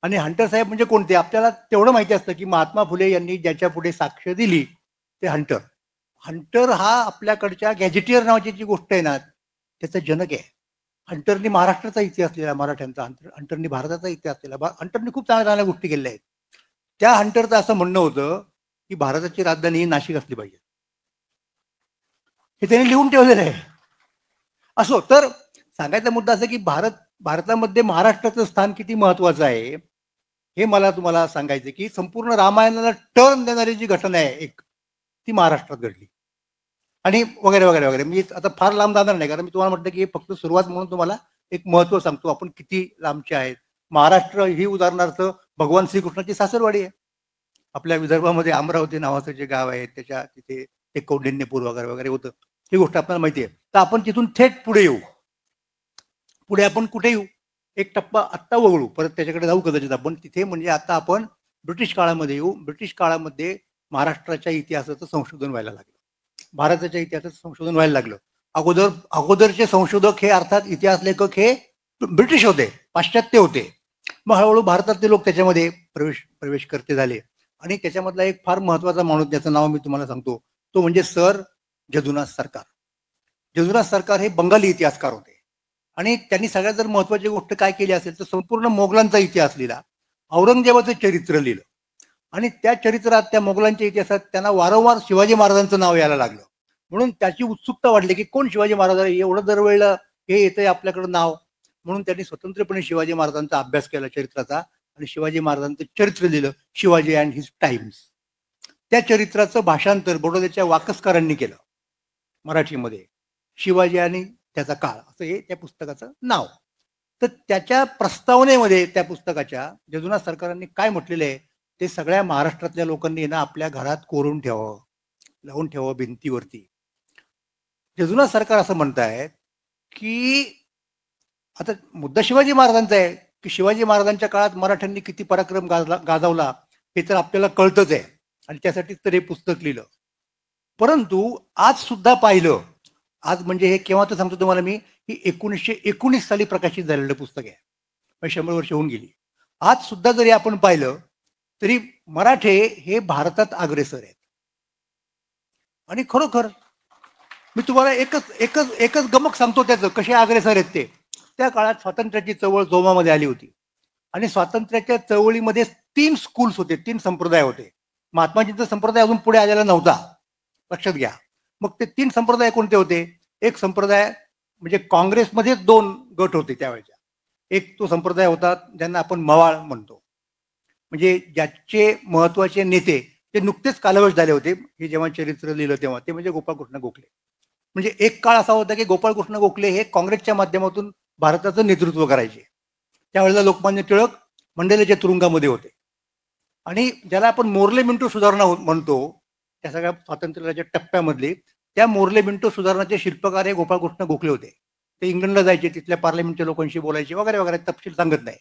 आणि हंटर साहेब म्हणजे कोणते, आपल्याला तेवढं माहिती असतं की महात्मा फुले यांनी ज्याच्या पुढे साक्ष दिली ते हंटर. हंटर हा आपल्याकडच्या गॅजेटियर नावाची जी गोष्ट आहे ना, त्याचा जनक आहे. हंटरनी महाराष्ट्राचा इतिहास लिहिला, मराठ्यांचा. हंटरनी भारताचा इतिहास लिहिला. हंटरनी खूप चांगल्या चांगल्या गोष्टी केलेल्या आहेत. त्या हंटरचं असं म्हणणं होतं की भारताची राजधानी ही नाशिक असली पाहिजे, हे त्यांनी लिहून ठेवलेलं आहे. असो, तर सांगायचा मुद्दा असं की भारतामध्ये महाराष्ट्राचं स्थान किती महत्वाचं आहे हे मला तुम्हाला सांगायचं की संपूर्ण रामायणाला टर्न देणारी जी घटना आहे एक, ती महाराष्ट्रात घडली आणि वगैरे वगैरे वगैरे. मी आता फार लांब जाणार नाही, कारण मी तुम्हाला म्हटलं की फक्त सुरुवात म्हणून तुम्हाला एक महत्व सांगतो आपण किती लांबचे आहेत. महाराष्ट्र ही उदाहरणार्थ भगवान श्रीकृष्णाची सासरवाडी आहे. आपल्या विदर्भामध्ये अमरावती नावाचं जे गाव आहे त्याच्या तिथे ते कौंडिन्यपूर वगैरे वगैरे होतं, ही गोष्ट आपल्याला माहिती आहे. तर आपण तिथून थेट पुढे येऊ. पुढे आपण कुठे येऊ, एक टप्पा आत्ता वगळू, परत त्याच्याकडे जाऊ कदाचित आपण तिथे. म्हणजे आता आपण ब्रिटिश काळामध्ये येऊ, ब्रिटिश काळामध्ये महाराष्ट्राच्या इतिहासाचं संशोधन व्हायला लागलं, भारताच्या इतिहासाचं संशोधन व्हायला लागलं. अगोदरचे संशोधक हे अर्थात इतिहास लेखक हे ब्रिटिश होते, पाश्चात्य होते. मग हळूहळू भारतातले लोक त्याच्यामध्ये प्रवेश करते झाले. आणि त्याच्यामधला एक फार महत्वाचा माणूस ज्याचं नाव मी तुम्हाला सांगतो तो म्हणजे सर जदुनाथ सरकार. जदुनाथ सरकार हे बंगाली इतिहासकार होते आणि त्यांनी सगळ्यात जर महत्वाची गोष्ट काय केली असेल तर संपूर्ण मोगलांचा इतिहास लिहिला, औरंगजेबाचं चरित्र लिहिलं आणि त्या चरित्रात, त्या मोगलांच्या इतिहासात त्यांना वारंवार शिवाजी महाराजांचं नाव यायला लागलं. म्हणून त्याची उत्सुकता वाढली की कोण शिवाजी महाराज, एवढं दरवेळेला हे येतंय आपल्याकडं नाव. म्हणून त्यांनी स्वतंत्रपणे शिवाजी महाराजांचा अभ्यास केला चरित्राचा आणि शिवाजी महाराजांचं चरित्र लिहिलं, शिवाजी अँड हिज टाइम्स. त्या चरित्राचं भाषांतर बडोद्याच्या वाकसकारांनी केलं मराठीमध्ये, शिवाजी आणि त्याचा काळ असं हे त्या पुस्तकाचं नाव. तर त्याच्या प्रस्तावनेमध्ये त्या पुस्तकाच्या जदुनाथ सरकारांनी काय म्हटलेलं आहे ते सगळ्या महाराष्ट्रातल्या लोकांनी ना आपल्या घरात कोरून ठेवावं, लावून ठेवावं भिंतीवरती. जदुनाथ सरकार असं म्हणतायत की आता मुद्दा शिवाजी महाराजांचा आहे की शिवाजी महाराजांच्या काळात मराठ्यांनी किती पराक्रम गाजवला हे तर आपल्याला कळतच आहे आणि त्यासाठीच तर हे पुस्तक लिहिलं. परंतु आज सुद्धा पाहिलं, आज म्हणजे हे केव्हा तर सांगतो तुम्हाला मी, ही 1919 साली प्रकाशित झालेलं पुस्तक आहे, 100 वर्ष होऊन गेली. आज सुद्धा जरी आपण पाहिलं तरी मराठे हे भारतात अग्रेसर आहेत. आणि खरोखर मी तुम्हाला एकच गमक सांगतो त्याचं कसे अग्रेसर आहेत ते. त्या काळात स्वातंत्र्याची चळवळ जोमामध्ये आली होती आणि स्वातंत्र्याच्या चळवळीमध्ये 3 स्कूल्स होते, 3 संप्रदाय होते. महात्माजींचा संप्रदाय अजून पुढे आलेला नव्हता, लक्षात घ्या. मग ते 3 संप्रदाय कोणते होते? एक संप्रदाय म्हणजे काँग्रेसमध्ये 2 गट होते त्यावेळेच्या. एक तो संप्रदाय होता ज्यांना आपण मवाळ म्हणतो, म्हणजे ज्याचे महत्वाचे नेते ते नुकतेच कालवश झाले होते, हे जेव्हा चरित्र लिहिलं तेव्हा, ते म्हणजे गोपाळकृष्ण गोखले. म्हणजे एक काळ असा होता की गोपाळकृष्ण गोखले हे काँग्रेसच्या माध्यमातून भारताचं नेतृत्व करायचे. त्यावेळेला लोकमान्य टिळक मंडेलाच्या तुरुंगामध्ये होते आणि ज्याला आपण मोर्ले मिंटो सुधारणा म्हणतो, त्या सगळ्या स्वातंत्र्याच्या टप्प्यामधले त्या मोर्ले मिंटो सुधारणाचे शिल्पकार हे गोपाळकृष्ण गोखले होते. ते इंग्लंडला जायचे, तिथल्या पार्लमेंटच्या लोकांशी बोलायचे वगैरे वगैरे, तपशील सांगत नाही.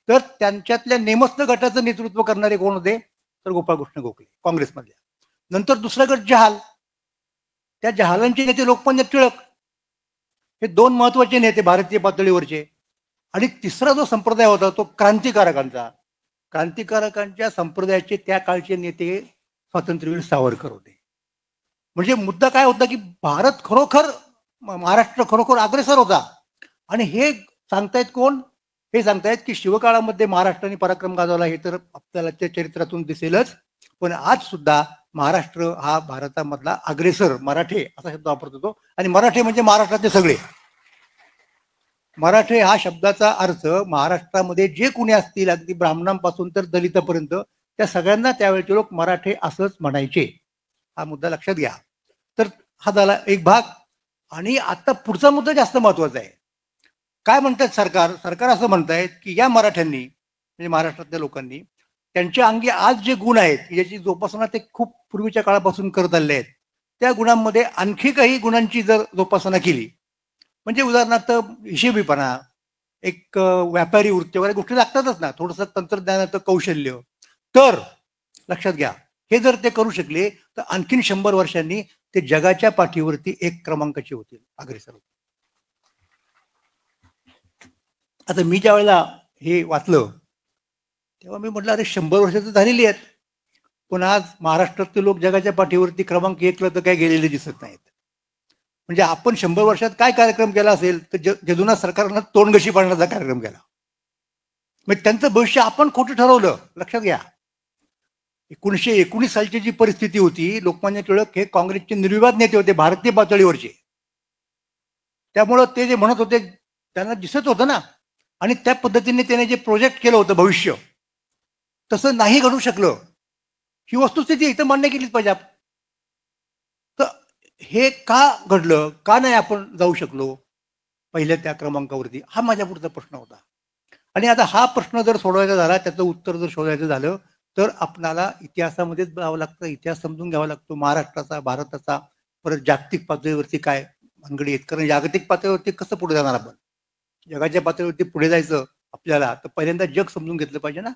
तर त्यांच्यातल्या नेमस्त गटाचं नेतृत्व करणारे कोण होते तर गोपाळकृष्ण गोखले काँग्रेसमधल्या. नंतर दुसरा गट जहाल, त्या जहालांचे नेते लोकमान्य टिळक, हे 2 महत्वाचे नेते भारतीय पातळीवरचे. आणि तिसरा जो संप्रदाय होता तो क्रांतिकारकांचा. क्रांतिकारकांच्या संप्रदायाचे त्या काळचे नेते स्वातंत्र्यवीर सावरकर होते. म्हणजे मुद्दा काय होता की भारत खरोखर, महाराष्ट्र खरोखर अग्रेसर होता. आणि हे सांगतायत कोण? हे सांगतायत की शिवकाळामध्ये महाराष्ट्राने पराक्रम गाजवला, हे तर आपल्याला त्या चरित्रातून दिसेलच. पण आज सुद्धा महाराष्ट्र हा भारतामधला अग्रेसर, मराठे असा शब्द वापरतो तो. आणि मराठे म्हणजे महाराष्ट्रातले सगळे. मराठे हा शब्दाचा अर्थ महाराष्ट्रामध्ये जे कुणी असतील, अगदी ब्राह्मणांपासून तर दलितापर्यंत, त्या सगळ्यांना त्यावेळेचे लोक मराठे असंच म्हणायचे. हा मुद्दा लक्षात घ्या. तर हा झाला एक भाग. आणि आता पुढचा मुद्दा जास्त महत्वाचा आहे. काय म्हणतात सरकार असं म्हणतायत की या मराठ्यांनी म्हणजे महाराष्ट्रातल्या लोकांनी त्यांच्या अंगी आज जे गुण आहेत याची जोपासना ते खूप पूर्वीच्या काळापासून करत आलेले आहेत, त्या गुणांमध्ये आणखी काही गुणांची जर जोपासना केली, म्हणजे उदाहरणार्थ हिशेबीपणा, एक व्यापारी वृत्ती वगैरे गोष्टी लागतातच ना, थोडंसं तंत्रज्ञानाचं कौशल्य, तर लक्षात घ्या हे जर ते करू शकले तर आणखीन 100 वर्षांनी ते जगाच्या पाठीवरती 1 क्रमांकाचे होतील, अग्रेसर होतील. आता मी ज्या वेळेला हे वाचलं तेव्हा मी म्हटलं अरे 100 वर्ष तर झालेली आहेत, पण आज महाराष्ट्रातले लोक जगाच्या पाठीवरती क्रमांक 1ला तर काय गेलेले दिसत नाहीत. म्हणजे आपण 100 वर्षात काय कार्यक्रम केला असेल तर जदुनाथ सरकारनं तोंडघशी पाडण्याचा कार्यक्रम केला. म्हणजे त्यांचं भविष्य आपण खोटं ठरवलं. लक्षात घ्या, 1919 सालची जी परिस्थिती होती, लोकमान्य टिळक हे काँग्रेसचे निर्विवाद नेते होते भारतीय पातळीवरचे, त्यामुळं ते जे म्हणत होते त्यांना दिसत होतं ना. आणि त्या पद्धतीने त्याने जे प्रोजेक्ट केलं होतं भविष्य, तसं नाही घडू शकलं. ही वस्तुस्थिती इथं मान्य केलीच पाहिजे. तर हे का घडलं, का नाही आपण जाऊ शकलो पहिल्या त्या क्रमांकावरती, हा माझ्या पुढचा प्रश्न होता. आणि आता हा प्रश्न जर सोडवायचा झाला, त्याचं उत्तर जर शोधायचं झालं तर आपणाला इतिहासामध्येच जावं लागतं, इतिहास समजून घ्यावा लागतो महाराष्ट्राचा, भारताचा. परत जागतिक पातळीवरती काय भानगडी आहेत, कारण जागतिक पातळीवरती कसं पुढे जाणार आपण, जगाच्या पातळीवरती पुढे जायचं आपल्याला तर पहिल्यांदा जग समजून घेतलं पाहिजे ना.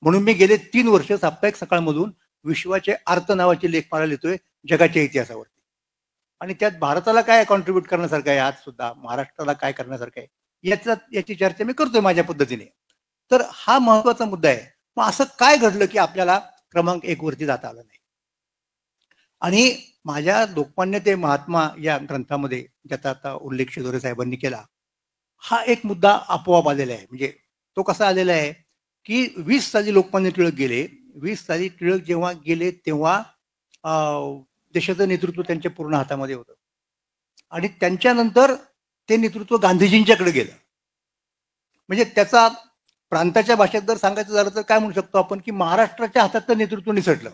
म्हणून मी गेले 3 वर्ष साप्ताहिक सकाळमधून विश्वाचे अर्थ नावाचे लेख मला लिहितोय जगाच्या इतिहासावरती. आणि त्यात भारताला काय कॉन्ट्रीब्युट करण्यासारखं आहे, आज सुद्धा महाराष्ट्राला काय करण्यासारखं आहे, याची चर्चा मी करतोय माझ्या पद्धतीने. तर हा महत्वाचा मुद्दा आहे. मग असं काय घडलं की आपल्याला क्रमांक 1 वरती जाता आलं नाही? आणि माझ्या लोकमान्य ते महात्मा या ग्रंथामध्ये ज्याचा आता उल्लेख शिदोरे साहेबांनी केला, हा एक मुद्दा आपोआप आलेला आहे. म्हणजे तो कसा आलेला आहे की 20 साली लोकमान्य टिळक गेले. 20 साली टिळक जेव्हा गेले तेव्हा देशाचं नेतृत्व त्यांच्या पूर्ण हातामध्ये होतं. आणि त्यांच्यानंतर ते नेतृत्व गांधीजींच्याकडे गेलं. म्हणजे त्याचा प्रांताच्या भाषेत जर सांगायचं झालं तर काय म्हणू शकतो आपण की महाराष्ट्राच्या हातात नेतृत्व निसटलं.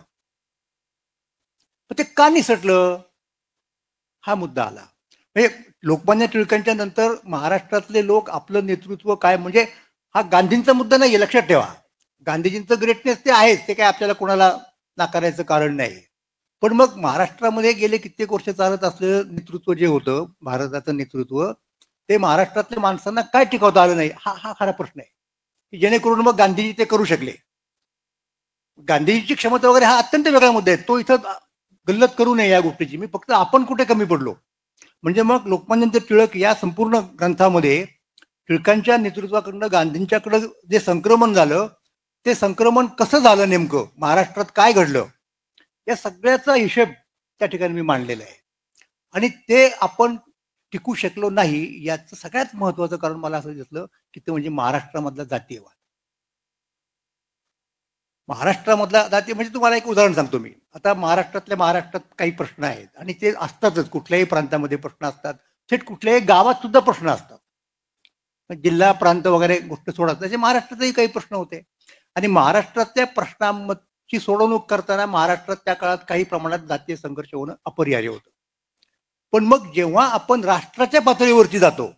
पण ते का निसटलं हा मुद्दा आला. म्हणजे लोकमान्य टिळकांच्या नंतर महाराष्ट्रातले लोक आपलं नेतृत्व काय, म्हणजे हा गांधींचा मुद्दा नाही, लक्षात ठेवा. गांधीजींचं ग्रेटनेस ते आहेच, ते काय आपल्याला कोणाला नाकारायचं कारण नाही. पण मग महाराष्ट्रामध्ये गेले कित्येक वर्ष चालत असलेलं नेतृत्व जे होतं, भारताचं नेतृत्व, ते महाराष्ट्रातल्या माणसांना काय टिकवता आलं नाही, हा खरा प्रश्न आहे. की जेणेकरून मग गांधीजी ते करू शकले. गांधीजीची क्षमता वगैरे हा अत्यंत वेगळा मुद्दा आहे, तो इथं गल्लत करू नये या गोष्टीची. मी फक्त आपण कुठे कमी पडलो. म्हणजे मग लोकमान्य टिळक या संपूर्ण ग्रंथामध्ये टिळकांच्या नेतृत्वाकडनं गांधींच्याकडं जे संक्रमण झालं, ते संक्रमण कसं झालं, नेमकं महाराष्ट्रात काय घडलं, या सगळ्याचा हिशेब त्या ठिकाणी मी मांडलेला आहे. आणि ते आपण टिकू शकलो नाही याचं सगळ्यात महत्वाचं कारण मला असं दिसलं की ते म्हणजे महाराष्ट्रामधला जातीयवाद. महाराष्ट्रामधला जाती म्हणजे तुम्हाला एक उदाहरण सांगतो मी. आता महाराष्ट्रात काही प्रश्न आहेत आणि ते असतातच, कुठल्याही प्रांतामध्ये प्रश्न असतात, थेट कुठल्याही गावात सुद्धा प्रश्न असतात. जिल्हा प्रांत वगैरे गोष्ट सोडत तसे महाराष्ट्रातही काही प्रश्न होते. आणि महाराष्ट्रातल्या प्रश्नांची सोडवणूक करताना महाराष्ट्रात त्या काळात काही प्रमाणात जातीय संघर्ष होणं अपरिहार्य होतं. पण मग जेव्हा आपण राष्ट्राच्या पातळीवरती जातो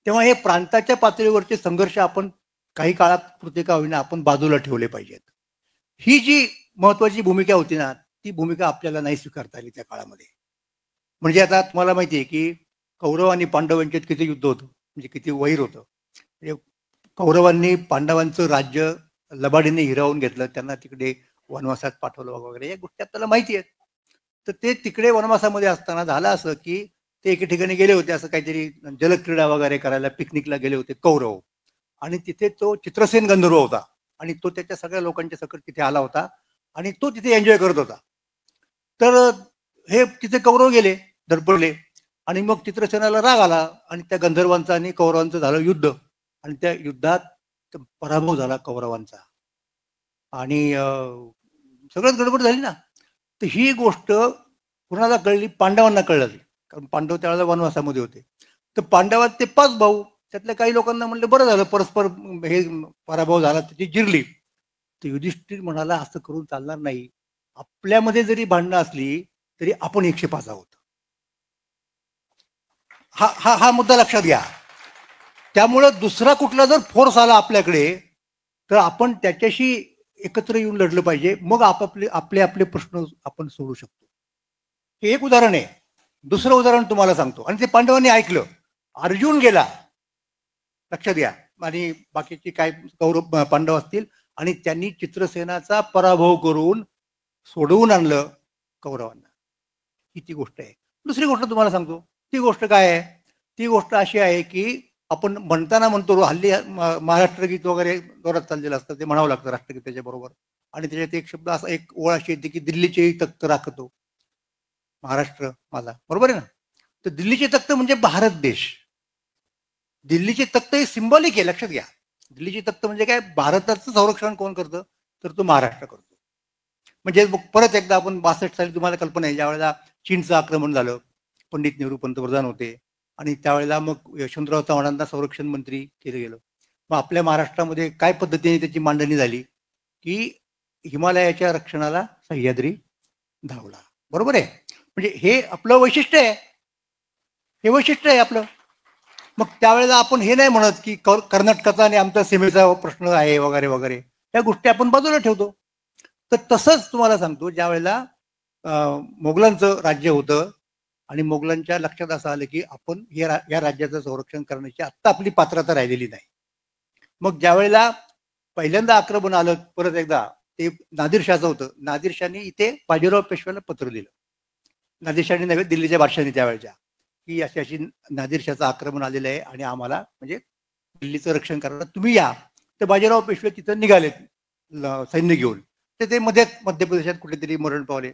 तेव्हा हे प्रांताच्या पातळीवरचे संघर्ष आपण काही काळात पुरते का होईना आपण बाजूला ठेवले पाहिजेत. ही जी महत्वाची भूमिका होती ना, ती भूमिका आपल्याला नाही स्वीकारता आली त्या काळामध्ये. म्हणजे आता तुम्हाला माहिती आहे की कौरव आणि पांडव यांच्यात किती युद्ध होतं, म्हणजे किती वैर होतं. म्हणजे कौरवांनी पांडवांचं राज्य लबाडीने हिरावून घेतलं, त्यांना तिकडे वनवासात पाठवलं वगैरे, या गोष्टी आपल्याला माहिती आहेत. तर ते तिकडे वनवासामध्ये असताना झालं असं की ते एके ठिकाणी गेले होते, असं काहीतरी जलक्रीडा वगैरे करायला पिकनिकला गेले होते कौरव. आणि तिथे तो चित्रसेन गंधर्व होता आणि तो त्याच्या सगळ्या लोकांच्या सकट तिथे आला होता आणि तो तिथे एन्जॉय करत होता. तर हे तिथे कौरव गेले, धडपडले आणि मग चित्रसेनाला राग आला आणि त्या गंधर्वांचा आणि कौरवांचं झालं युद्ध. आणि त्या युद्धात पराभव झाला कौरवांचा आणि सगळंच गडबड झाली ना. तर ही गोष्ट कुणाला कळली, पांडवांना कळली, कारण पांडव त्यावेळेला वनवासामध्ये होते. तर पांडवात ते 5 भाऊ, त्यातल्या काही लोकांना म्हणलं बरं झालं, परस्पर हे पराभव झाला त्याची जिरली. तर युधिष्ठिर म्हणाला असं करून चालणार नाही, आपल्यामध्ये जरी भांडणं असली तरी आपण 105 आहोत. हा मुद्दा लक्षात घ्या. त्यामुळं दुसरा कुठला जर फोर्स आला आपल्याकडे तर आपण त्याच्याशी एकत्र येऊन लढलं पाहिजे, मग आपले प्रश्न आपण सोडू शकतो. हे एक उदाहरण आहे. दुसरं उदाहरण तुम्हाला सांगतो, आणि ते पांडवांनी ऐकलं. अर्जुन गेला, लक्षात घ्या, आणि बाकीचे काय कौरव पांडव असतील, आणि त्यांनी चित्रसेनाचा पराभव करून सोडवून आणलं कौरवांना. ही ती गोष्ट आहे. दुसरी गोष्ट तुम्हाला सांगतो, ती गोष्ट काय आहे, ती गोष्ट अशी आहे की आपण म्हणताना म्हणतो हल्ली महाराष्ट्र गीत वगैरे जोरात चाललेलं असतं, ते म्हणावं लागतं राष्ट्रगीताच्या बरोबर. आणि त्याच्यात एक शब्द असा, एक ओळ अशी येते की दिल्लीचेही तख्त राखतो महाराष्ट्र माझा, बरोबर आहे ना. तर दिल्लीचे तख्त म्हणजे भारत देश. दिल्लीचे तख्त हे सिंबॉलिक आहे, लक्षात घ्या. दिल्लीचे तख्त म्हणजे काय, भारताचं संरक्षण कोण करतं तर तो महाराष्ट्र करतो. म्हणजे परत एकदा आपण 62 साली तुम्हाला कल्पना आहे, ज्या वेळेला चीनचं आक्रमण झालं, पंडित नेहरू पंतप्रधान होते आणि त्यावेळेला मग यशवंतराव चव्हाणांना संरक्षण मंत्री केलं गेलं. मग आपल्या महाराष्ट्रामध्ये काय पद्धतीने त्याची मांडणी झाली की हिमालयाच्या रक्षणाला सह्याद्री धावला, बरोबर आहे. म्हणजे हे आपलं वैशिष्ट्य आहे, हे वैशिष्ट्य आहे आपलं. मग त्यावेळेला आपण हे नाही म्हणत की कर्नाटकाचा आणि आमचा सीमेचा प्रश्न आहे वगैरे वगैरे, या गोष्टी आपण बाजूला ठेवतो. तर तसंच तुम्हाला सांगतो, ज्या वेळेला मोगलांचं राज्य होतं आणि मोगलांच्या लक्षात असं आलं की आपण या राज्याचं संरक्षण करण्याची आत्ता आपली पात्रता राहिलेली नाही. मग ज्या वेळेला पहिल्यांदा आक्रमण आलं परत एकदा ते नादिरशाहचं होतं. नादिरशाहनी इथे बाजीराव पेशव्याला पत्र दिलं. नादिरशाहनी नव्हे, दिल्लीच्या बादशाहांनी त्यावेळच्या, की अशी अशी नादिरशाहचं आक्रमण आलेलं आहे आणि आम्हाला म्हणजे दिल्लीचं रक्षण करायला तुम्ही या. तर बाजीराव पेशवे तिथं निघाले सैन्य घेऊन. ते मध्य प्रदेशात कुठेतरी मरण पावले,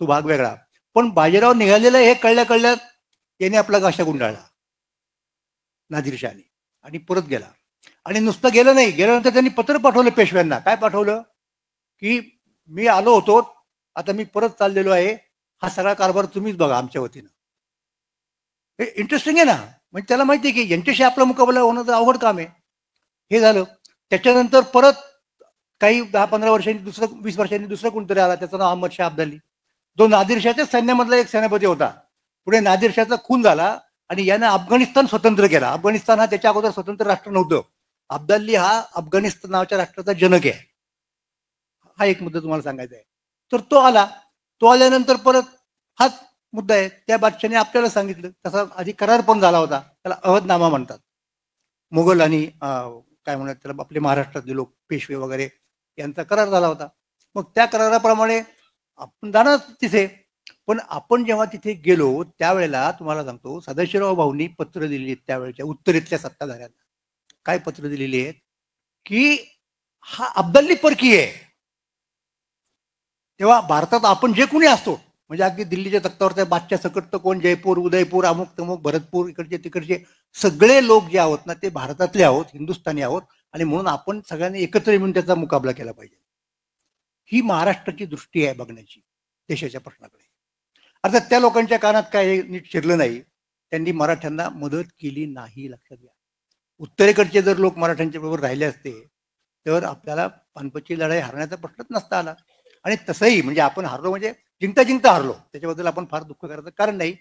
तो भाग वेगळा. पण बाजीराव निघालेला हे कळल्या याने आपला गाशा गुंडाळला नादिरशाहने आणि परत गेला. आणि नुसतं गेलं नाही, गेल्यानंतर त्यांनी पत्र पाठवलं पेशव्यांना. काय पाठवलं की मी आलो होतो, आता मी परत चाललेलो आहे, हा सगळा कारभार तुम्हीच बघा आमच्या वतीनं. हे इंटरेस्टिंग आहे ना. म्हणजे त्याला माहिती आहे की यांच्याशी आपला मुकाबला होणं तर अवघड काम आहे. हे झालं. त्याच्यानंतर परत काही 10-15 वर्षांनी 20 वर्षांनी दुसरं कोणतरी आला, त्याचं नाव अहमद शाह अब्दाली, जो नादिरशाहच्या सैन्यामधला एक सेनापती होता. पुढे नादिरशाहचा खून झाला आणि यानं अफगाणिस्तान स्वतंत्र केला. अफगाणिस्तान हा त्याच्या अगोदर स्वतंत्र राष्ट्र नव्हतं. अब्दाली हा अफगाणिस्तान नावाच्या राष्ट्राचा जनक आहे. हा एक मुद्दा तुम्हाला सांगायचा आहे. तर तो आल्यानंतर परत हाच मुद्दा आहे. त्या बादशाने आपल्याला सांगितलं, तसा आधी करार पण झाला होता, त्याला अहदनामा म्हणतात. मुघल आणि काय म्हणतात त्याला आपले महाराष्ट्रातले लोक, पेशवे वगैरे यांचा करार झाला होता. मग त्या कराराप्रमाणे आपण जाणार तिथे. पण आपण जेव्हा तिथे गेलो त्यावेळेला तुम्हाला सांगतो, सदाशिवराव भाऊंनी पत्र दिलेली आहेत त्यावेळेच्या उत्तरेतल्या सत्ताधाऱ्यांना. काय पत्र दिलेली आहेत की हा अब्दाली परकीय आहे. तेव्हा भारतात आपण जे कोणी असतो, म्हणजे अगदी दिल्लीच्या तख्तावरच्या बादशाह सकट तर कोण, जयपूर, उदयपूर, अमुक तमुक, भरतपूर, इकडचे तिकडचे सगळे लोक जे आहोत ना, ते भारतातले आहोत, हिंदुस्थानी आहोत. आणि म्हणून आपण सगळ्यांनी एकत्र येऊन त्याचा मुकाबला केला पाहिजे. ही महाराष्ट्राची दृष्टी आहे बघण्याची देशाच्या प्रश्नाकडे. अर्थात त्या लोकांच्या कानात काय नीट शिरलं नाही, त्यांनी मराठ्यांना मदत केली नाही. लक्षात घ्या. उत्तरेकडचे जर लोक मराठ्यांच्या बरोबर राहिले असते तर आपल्याला पानिपतची लढाई हरण्याचा प्रश्नच नसता आला. आणि तसंही म्हणजे आपण हारलो म्हणजे जिंकता हारलो, त्याच्याबद्दल आपण फार दुःख करायचं कारण नाही.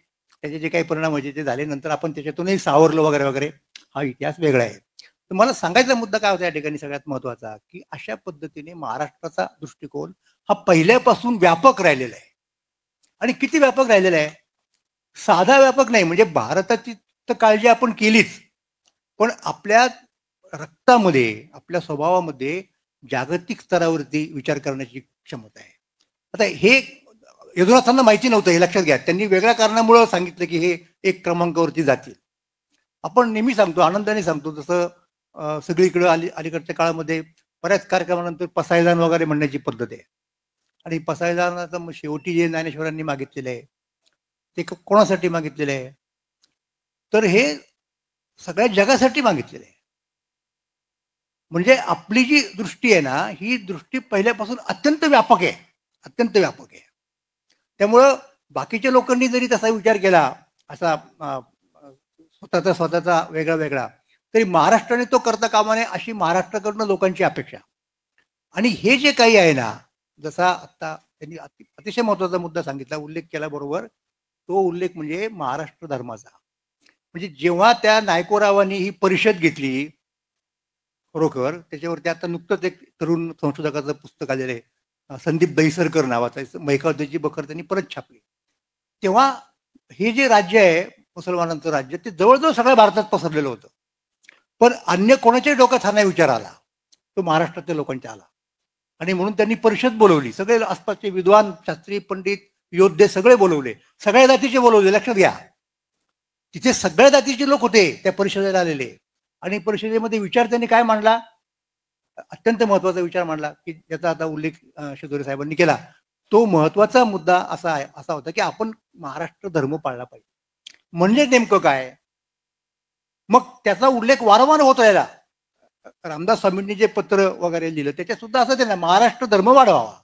त्याचे जे काही परिणाम व्हायचे ते झाले, नंतर आपण त्याच्यातूनही सावरलो वगैरे वगैरे, हा इतिहास वेगळा आहे. तर मला सांगायचा मुद्दा काय होता या ठिकाणी सगळ्यात महत्वाचा, की अशा पद्धतीने महाराष्ट्राचा दृष्टिकोन हा पहिल्यापासून व्यापक राहिलेला आहे. आणि किती व्यापक राहिलेला आहे, साधा व्यापक नाही. म्हणजे भारताची तर काळजी आपण केलीच, पण आपल्या रक्तामध्ये, आपल्या स्वभावामध्ये जागतिक स्तरावरती विचार करण्याची क्षमता आहे. आता हे यदुनाथांना माहिती नव्हतं, हे लक्षात घ्या. त्यांनी वेगळ्या कारणामुळे सांगितलं की हे 1 क्रमांकावरती जातील. आपण नेहमी सांगतो, आनंदाने सांगतो, जसं सगळीकडे अलीकडच्या काळामध्ये बऱ्याच कार्यक्रमानंतर पसायदान वगैरे म्हणण्याची पद्धत आहे. आणि पसायदानाचं शेवटी जे ज्ञानेश्वरांनी मागितलेलं आहे ते कोणासाठी मागितलेलं आहे, तर हे सगळ्या जगासाठी मागितलेलं आहे. म्हणजे आपली जी दृष्टी आहे ना, ही दृष्टी पहिल्यापासून अत्यंत व्यापक आहे, अत्यंत व्यापक आहे. त्यामुळं बाकीच्या लोकांनी जरी तसा विचार केला, असा स्वतःचा वेगळा, तरी महाराष्ट्राने तो करता कामा नये अशी महाराष्ट्राकडनं लोकांची अपेक्षा. आणि हे जे काही आहे ना, जसा आता त्यांनी अतिशय महत्वाचा मुद्दा सांगितला, उल्लेख केला बरोबर, तो उल्लेख म्हणजे महाराष्ट्र धर्माचा. म्हणजे जेव्हा त्या नायकोरावांनी ही परिषद घेतली, खरोखर त्याच्यावरती आता नुकतंच एक तरुण संशोधकाचं पुस्तक आलेलं आहे, संदीप दहिसरकर नावाचं, मैकावतीची बखर त्यांनी परत छापली. तेव्हा हे जे राज्य आहे मुसलमानांचं राज्य, ते जवळजवळ सगळ्या भारतात पसरलेलं होतं. पण अन्य कोणाच्याही डोक्यात हा नाही विचार आला, तो महाराष्ट्रातल्या लोकांच्या आला. आणि म्हणून त्यांनी परिषद बोलवली. सगळे आसपासचे विद्वान, शास्त्री, पंडित, योद्धे सगळे बोलवले, सगळ्या जातीचे बोलवले. लक्षात घ्या, तिथे सगळ्या जातीचे लोक होते त्या परिषदेला आलेले. आणि परिषदेमध्ये विचार त्यांनी काय मांडला, अत्यंत महत्वाचा विचार मांडला की ज्याचा आता उल्लेख शेदोरे साहेबांनी केला. तो महत्वाचा मुद्दा असा होता की आपण महाराष्ट्र धर्म पाळला पाहिजे. म्हणजे नेमकं काय, मग त्याचा उल्लेख वारंवार होत राहिला. रामदास स्वामींनी जे पत्र वगैरे लिहिलं त्याच्यात सुद्धा असं त्यांना महाराष्ट्र धर्म वाढवावा.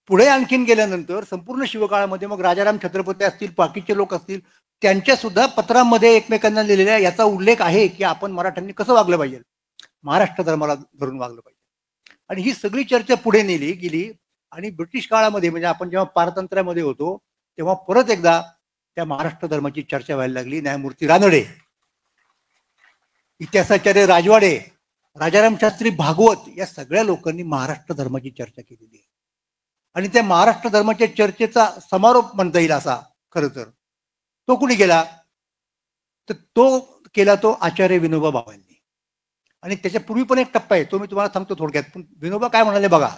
पुढे आणखीन गेल्यानंतर संपूर्ण शिवकाळामध्ये मग राजाराम छत्रपती असतील, बाकीचे लोक असतील, त्यांच्या सुद्धा पत्रांमध्ये एकमेकांना लिहिलेल्या याचा उल्लेख आहे की आपण मराठ्यांनी कसं वागलं पाहिजे, महाराष्ट्र धर्माला धरून वागलं पाहिजे. आणि ही सगळी चर्चा पुढे नेली गेली. आणि ब्रिटिश काळामध्ये म्हणजे आपण जेव्हा पारतंत्र्यामध्ये होतो तेव्हा परत एकदा त्या महाराष्ट्र धर्माची चर्चा व्हायला लागली. न्यायमूर्ती रानडे, इतिहासाचार्य राजवाडे, राजाराम शास्त्री भागवत या सगळ्या लोकांनी महाराष्ट्र धर्माची चर्चा केलेली आहे. आणि त्या महाराष्ट्र धर्माच्या चर्चेचा समारोप म्हणता येईल असा खरं तर तो कुणी केला, तर तो केला तो आचार्य विनोबा भावेंनी. आणि त्याच्या पूर्वी पण एक टप्पा आहे, तो मी तुम्हाला सांगतो थोडक्यात. पण विनोबा काय म्हणाले बघा,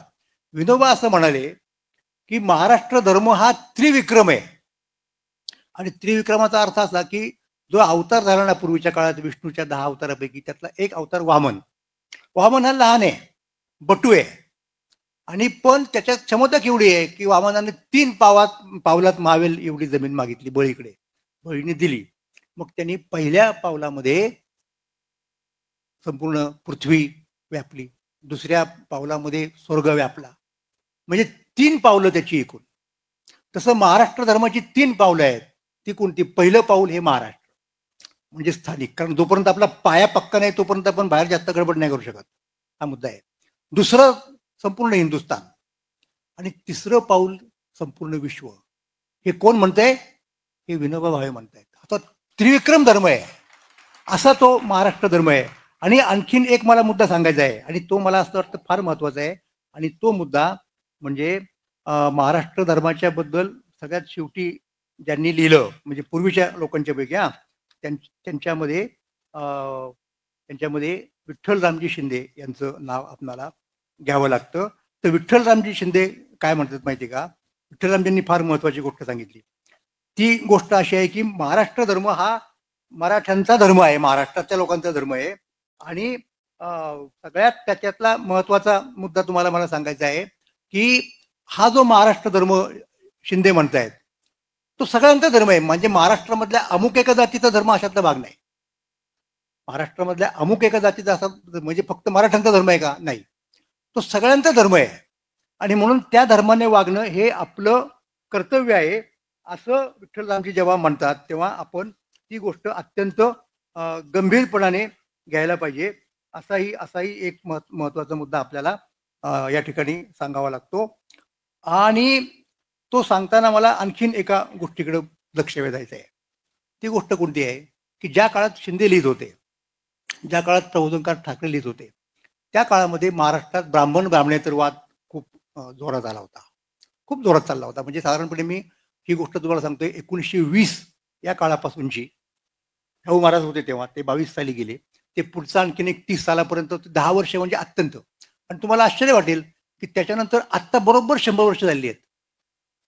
विनोबा असं म्हणाले की महाराष्ट्र धर्म हा त्रिविक्रम आहे. आणि त्रिविक्रमाचा अर्थ असा की जो अवतार झाला ना पूर्वीच्या काळात विष्णूच्या 10 अवतारापैकी त्यातला एक अवतार वामन. वामन हा लहान आहे, बटू आहे, आणि पण त्याच्यात क्षमता केवढी आहे की वामनाने 3 पावलात मावेल एवढी जमीन मागितली बळीकडे, बळीने दिली. मग त्यांनी पहिल्या पावलामध्ये संपूर्ण पृथ्वी व्यापली, दुसऱ्या पावलामध्ये स्वर्ग व्यापला, म्हणजे 3 पावलं त्याची एकूण. तसं महाराष्ट्र धर्माची 3 पावलं आहेत. ती कोणती? पहिलं पाऊल हे महाराष्ट्र म्हणजे स्थानिक, कारण जोपर्यंत आपला पाया पक्का नाही तोपर्यंत आपण बाहेर जास्त गडबड नाही करू शकत, हा मुद्दा आहे. दुसरं संपूर्ण हिंदुस्थान, आणि तिसरं पाऊल संपूर्ण विश्व. हे कोण म्हणतंय? हे विनोबा भावे म्हणतायत. आता त्रिविक्रम धर्म आहे असा तो महाराष्ट्र धर्म आहे. आणि आणखीन एक मला मुद्दा सांगायचा आहे, आणि तो मला असं वाटतं फार महत्वाचा आहे. आणि तो मुद्दा म्हणजे महाराष्ट्र धर्माच्या बद्दल सगळ्यात शेवटी ज्यांनी लिहिलं म्हणजे पूर्वीच्या लोकांच्या पैकी त्यांच्यामध्ये विठ्ठलरामजी शिंदे यांचं नाव आपल्याला घ्यावं लागतं. तर विठ्ठलरामजी शिंदे काय म्हणतात माहिती का? विठ्ठलरामजींनी फार महत्वाची गोष्ट सांगितली. ती गोष्ट अशी आहे की महाराष्ट्र धर्म हा मराठ्यांचा धर्म आहे, महाराष्ट्राच्या लोकांचा धर्म आहे. आणि सगळ्यात त्याच्यातला महत्वाचा मुद्दा तुम्हाला मला सांगायचा आहे की हा जो महाराष्ट्र धर्म शिंदे म्हणतायत तो सगळ्यांचा धर्म आहे. म्हणजे महाराष्ट्रामधल्या अमुक एका जातीचा धर्म अशातला भाग नाही. महाराष्ट्रामधल्या अमुक एका जातीचा असा म्हणजे फक्त मराठ्यांचा धर्म आहे का? नाही, तो सगळ्यांचा धर्म आहे. आणि म्हणून त्या धर्माने वागणं हे आपलं कर्तव्य आहे असं विठ्ठलरामजी जेव्हा म्हणतात तेव्हा आपण ती गोष्ट अत्यंत गंभीरपणाने घ्यायला पाहिजे. असाही एक महत्वाचा मुद्दा आपल्याला या ठिकाणी सांगावा लागतो. आणि तो सांगताना मला आणखीन एका गोष्टीकडे लक्ष वेधायचं आहे. ती गोष्ट कोणती आहे की ज्या काळात शिंदे लिहित होते, ज्या काळात प्रबोधनकार ठाकरे लिहित होते, त्या काळामध्ये महाराष्ट्रात ब्राह्मणेतर वाद खूप जोरात आला होता, खूप जोरात चालला होता. म्हणजे साधारणपणे मी ही गोष्ट तुम्हाला सांगतोय 1920 या काळापासूनची. शाहू महाराज होते तेव्हा, ते 22 साली गेले. ते पुढचा आणखीन एक 30 सालापर्यंत 10 वर्ष म्हणजे अत्यंत. आणि तुम्हाला आश्चर्य वाटेल की त्याच्यानंतर आत्ता बरोबर 100 वर्ष झाली आहेत.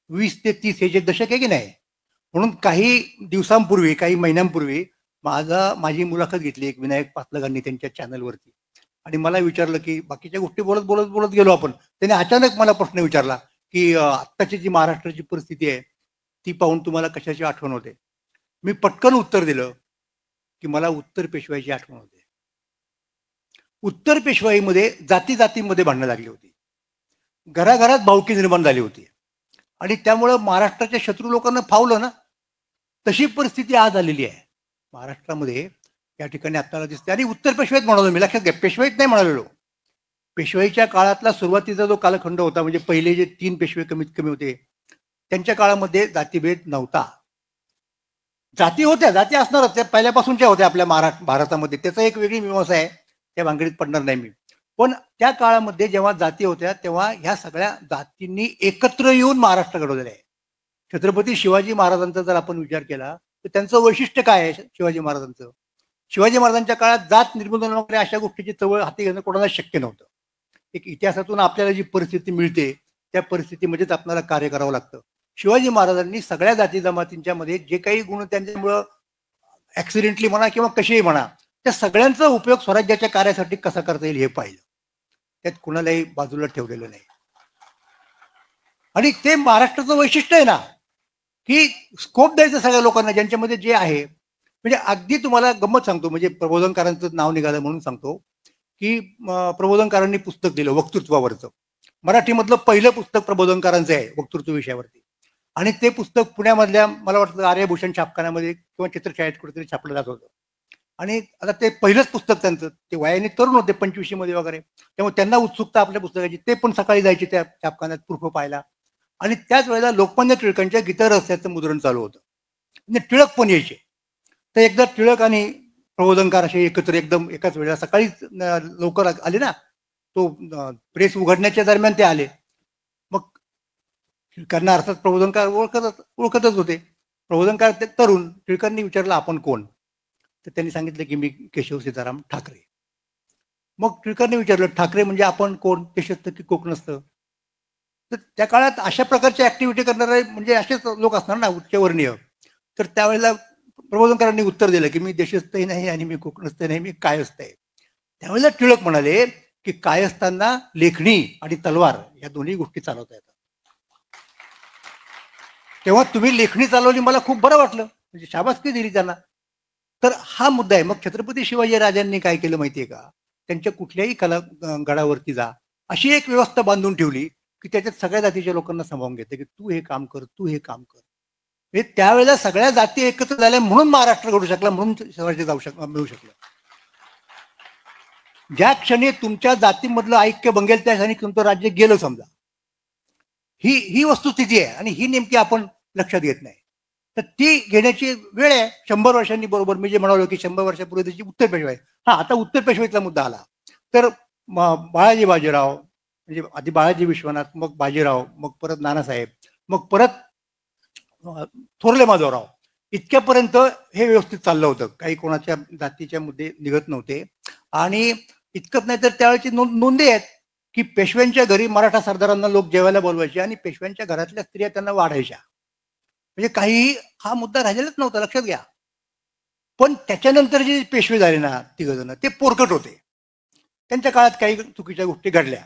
20 ते 30 हे जे दशक आहे की नाही. म्हणून काही दिवसांपूर्वी, काही महिन्यांपूर्वी माझी मुलाखत घेतली एक विनायक पातलगांनी त्यांच्या चॅनलवरती. आणि मला विचारलं की बाकीच्या गोष्टी बोलत गेलो आपण. त्याने अचानक मला प्रश्न विचारला की आत्ताची जी महाराष्ट्राची परिस्थिती आहे ती पाहून तुम्हाला कशाची आठवण होते? मी पटकन उत्तर दिलं की मला उत्तर पेशवाईची आठवण होते. उत्तर पेशवाईमध्ये जातीमध्ये भांडणं लागली होती, घराघरात भावकी निर्माण झाली होती. आणि त्यामुळं महाराष्ट्राच्या शत्रू लोकांना फावलं ना. तशी परिस्थिती आज आलेली आहे महाराष्ट्रामध्ये या ठिकाणी आपल्याला दिसते. आणि उत्तर पेशवाईत म्हणालो मी, लक्षात घ्या, पेशवाईत नाही म्हणालेलो. पेशवाईच्या काळातला सुरुवातीचा जो कालखंड होता म्हणजे पहिले जे 3 पेशवे कमीत कमी होते त्यांच्या काळामध्ये जातीभेद नव्हता. जाती होत्या, जाती असणारच, त्या पहिल्यापासूनच्या होत्या आपल्या भारतामध्ये. त्याचा एक वेगळी मीमांसा आहे, त्या भांगडीत पडणार नाही मी. पण त्या काळामध्ये जेव्हा जाती होत्या तेव्हा ह्या सगळ्या जातींनी एकत्र येऊन महाराष्ट्र घडवलेला आहे. छत्रपती शिवाजी महाराजांचा जर आपण विचार केला तर त्यांचं वैशिष्ट्य काय आहे शिवाजी महाराजांचं? शिवाजी महाराजांच्या काळात जात निर्मूलन वगैरे अशा गोष्टीची चवळ हाती घेणं कोणाला शक्य नव्हतं. एक इतिहासातून आपल्याला जी परिस्थिती मिळते त्या परिस्थितीमध्येच आपल्याला कार्य करावं लागतं. शिवाजी महाराजांनी सगळ्या जाती जमातींच्या मध्ये जे काही गुण त्यांच्यामुळं ऍक्सिडेंटली म्हणा किंवा कसेही म्हणा त्या सगळ्यांचा उपयोग स्वराज्याच्या कार्यासाठी कसा करता येईल हे पाहिलं. त्यात कुणालाही बाजूला ठेवलेलं नाही. आणि ते महाराष्ट्राचं वैशिष्ट्य आहे ना की स्कोप द्यायचं सगळ्या लोकांना ज्यांच्यामध्ये जे आहे. म्हणजे अगदी तुम्हाला गंमत सांगतो, म्हणजे प्रबोधनकारांचं नाव निघालं म्हणून सांगतो की प्रबोधनकारांनी पुस्तक दिलं वक्तृत्वावरचं. मराठीमधलं पहिलं पुस्तक प्रबोधनकारांचं आहे वक्तृत्व विषयावरती. आणि ते पुस्तक पुण्यामधल्या मला वाटतं आर्यभूषण छापखान्यामध्ये किंवा चित्रछायेत कुठेतरी छापलं जात होतं. आणि आता ते पहिलंच पुस्तक त्यांचं, ते वयाने तरुण होते 25 मध्ये वगैरे, त्यामुळे त्यांना उत्सुकता आपल्या पुस्तकाची. ते पण सकाळी जायचे त्या छापखान्यात प्रूफ पाहायला. आणि त्याच वेळेला लोकमान्य टिळकांच्या गीता रहस्याचं मुद्रण चालू होतं. म्हणजे टिळक पण यायचे. तर एकदा टिळक आणि प्रबोधनकार असे एकत्र एकदम एकाच वेळेला सकाळीच लवकर आले ना, तो प्रेस उघडण्याच्या दरम्यान ते आले. मग टिळकांना अर्थात प्रबोधनकार ओळखतच होते. प्रबोधनकार ते तरुण. टिळकांनी विचारलं आपण कोण? तर त्यांनी सांगितलं की मी केशव सीताराम ठाकरे. मग टिळकांनी विचारलं ठाकरे म्हणजे आपण कोण, देशस्थ की कोकणस्थ. तर त्या काळात अशा प्रकारच्या ऍक्टिव्हिटी करणारे म्हणजे असेच लोक असणार ना उच्चवर्णीय. तर त्यावेळेला प्रबोधनकारांनी उत्तर दिलं की मी देशस्थही नाही आणि मी कोकणस्थ नाही, मी कायस्थ आहे. त्यावेळेला टिळक म्हणाले की कायस्थांना लेखणी आणि तलवार या दोन्ही गोष्टी चालवता येतात. तेव्हा तुम्ही लेखणी चालवली, मला खूप बरं वाटलं, म्हणजे शाबासकी दिली त्यांना. तर हा मुद्दा आहे. मग छत्रपती शिवाजी राजांनी काय केलं माहितीये का, त्यांच्या कुठल्याही कला गडावरती जा, अशी एक व्यवस्था बांधून ठेवली की त्याच्यात सगळ्या जातीच्या लोकांना सामावून घेते की तू हे काम कर, तू हे काम कर. म्हणजे त्यावेळेला सगळ्या जाती एकत्र झाल्या म्हणून महाराष्ट्र घडू शकला, म्हणून स्वराज्य मिळू शकलं. ज्या क्षणी तुमच्या जातीमधलं ऐक्य बंगेल त्या क्षणी तुमचं राज्य गेलं समजा. ही वस्तुस्थिती आहे आणि ही नेमकी आपण लक्षात घेत नाही. तर ती घेण्याची वेळ आहे 100 वर्षांनी. बरोबर मी जे म्हणालो की 100 वर्षापूर्वी त्याची उत्तर पेशवाई. हा, आता उत्तर पेशवाईचा मुद्दा आला तर बाळाजी बाजीराव, म्हणजे आधी बाळाजी विश्वनाथ, मग बाजीराव, मग परत नानासाहेब, मग परत थोरले माधवराव, इतक्यापर्यंत हे व्यवस्थित चाललं होतं. काही कोणाच्या जातीच्या मुद्दे निघत नव्हते. आणि इतकंच नाही तर त्यावेळेची नोंदी आहेत की पेशव्यांच्या घरी मराठा सरदारांना लोक जेवायला बोलवायचे आणि पेशव्यांच्या घरातल्या स्त्रिया त्यांना वाढायच्या. म्हणजे काहीही हा मुद्दा राहिलेलाच नव्हता, लक्षात घ्या. पण त्याच्यानंतर जे पेशवे झाले ना 3 जण, ते पोरकट होते. त्यांच्या काळात काही चुकीच्या गोष्टी घडल्या